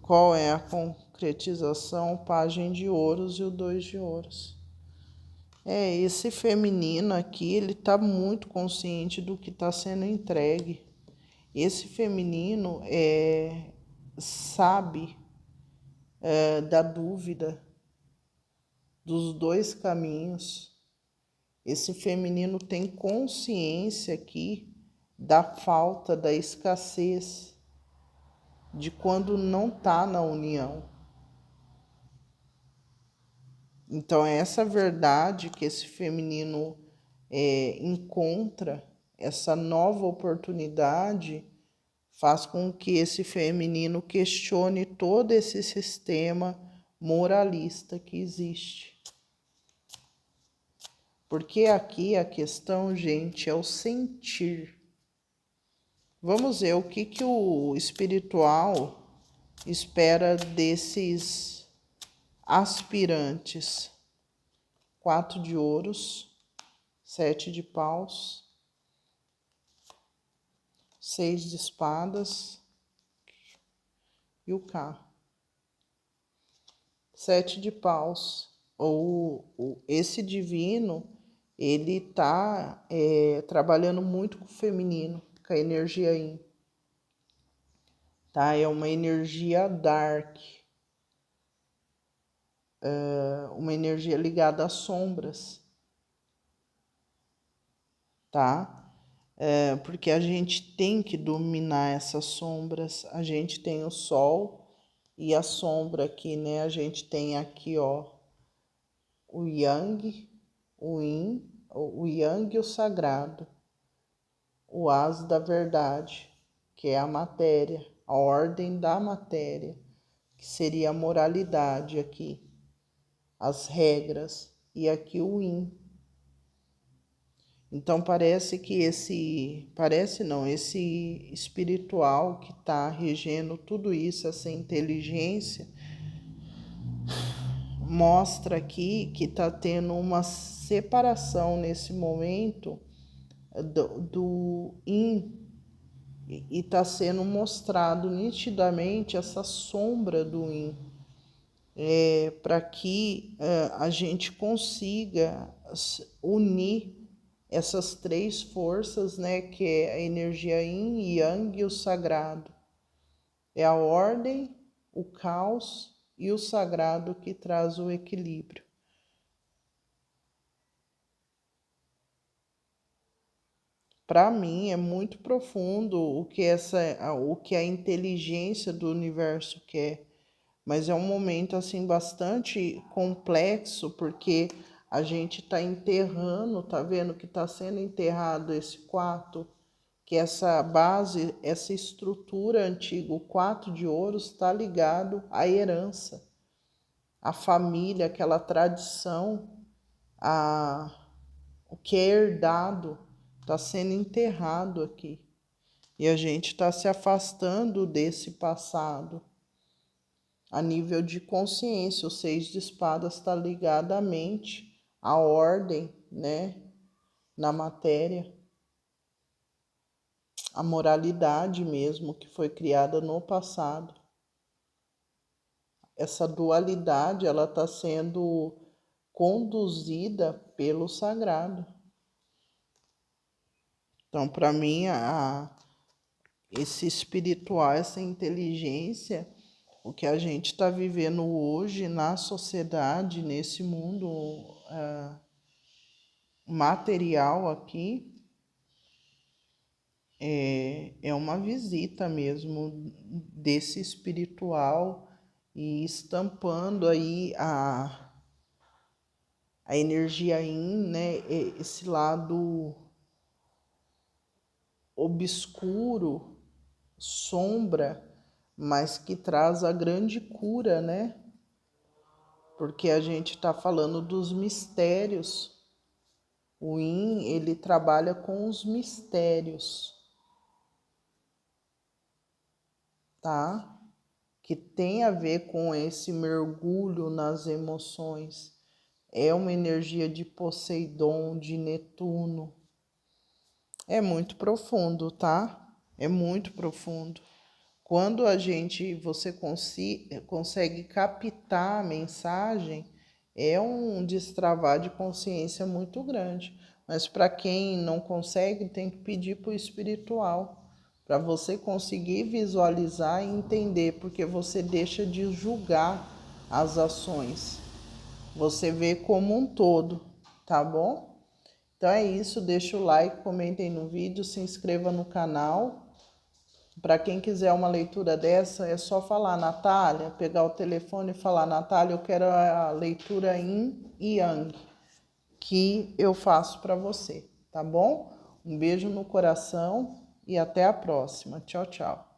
Qual é a concretização? Pajem de ouros e o 2 de ouros. Esse feminino aqui, ele está muito consciente do que está sendo entregue. Esse feminino sabe da dúvida dos 2 caminhos. Esse feminino tem consciência aqui da falta, da escassez, de quando não está na união. Então, essa verdade que esse feminino encontra, essa nova oportunidade, faz com que esse feminino questione todo esse sistema moralista que existe. Porque aqui a questão, gente, é o sentir. Vamos ver o que o espiritual espera desses aspirantes. 4 de ouros, 7 de paus, 6 de espadas e o K. 7 de paus. Esse divino, ele tá trabalhando muito com o feminino, com a energia Yin, tá? É uma energia dark, uma energia ligada às sombras, tá? Porque a gente tem que dominar essas sombras. A gente tem o sol e a sombra aqui, né? A gente tem aqui, ó, o yang, o yin, o yang e o sagrado, o as da verdade, que é a matéria, a ordem da matéria, que seria a moralidade aqui, as regras, e aqui o yin. Então parece que esse espiritual que está regendo tudo isso, essa inteligência, mostra aqui que está tendo uma separação nesse momento do yin, e está sendo mostrado nitidamente essa sombra do yin, para que a gente consiga unir essas três forças, né, que é a energia yin, yang e o sagrado. É a ordem, o caos e o sagrado que traz o equilíbrio. Para mim é muito profundo o que a inteligência do universo quer, mas é um momento assim bastante complexo, porque a gente está enterrando, tá vendo que está sendo enterrado esse quarto, que essa base, essa estrutura antiga, o quarto de ouros, está ligado à herança, à família, aquela tradição, o que é herdado, está sendo enterrado aqui. E a gente está se afastando desse passado. A nível de consciência, o 6 de espadas está ligado à mente, à ordem, né, na matéria, a moralidade mesmo que foi criada no passado. Essa dualidade, ela está sendo conduzida pelo sagrado. Então, para mim, esse espiritual, essa inteligência, o que a gente está vivendo hoje na sociedade, nesse mundo material aqui, é uma visita mesmo desse espiritual e estampando aí a energia yin, né? Esse lado obscuro, sombra, mas que traz a grande cura, né? Porque a gente está falando dos mistérios. O Yin, ele trabalha com os mistérios, tá? Que tem a ver com esse mergulho nas emoções. É uma energia de Poseidon, de Netuno. É muito profundo, tá? É muito profundo. Quando você consegue captar a mensagem, é um destravar de consciência muito grande. Mas para quem não consegue, tem que pedir para o espiritual, para você conseguir visualizar e entender, porque você deixa de julgar as ações. Você vê como um todo, tá bom? Então é isso, deixa o like, comentem no vídeo, se inscreva no canal. Para quem quiser uma leitura dessa, é só falar, Natália, pegar o telefone e falar, Natália, eu quero a leitura Yin e Yang, que eu faço para você, tá bom? Um beijo no coração e até a próxima. Tchau, tchau.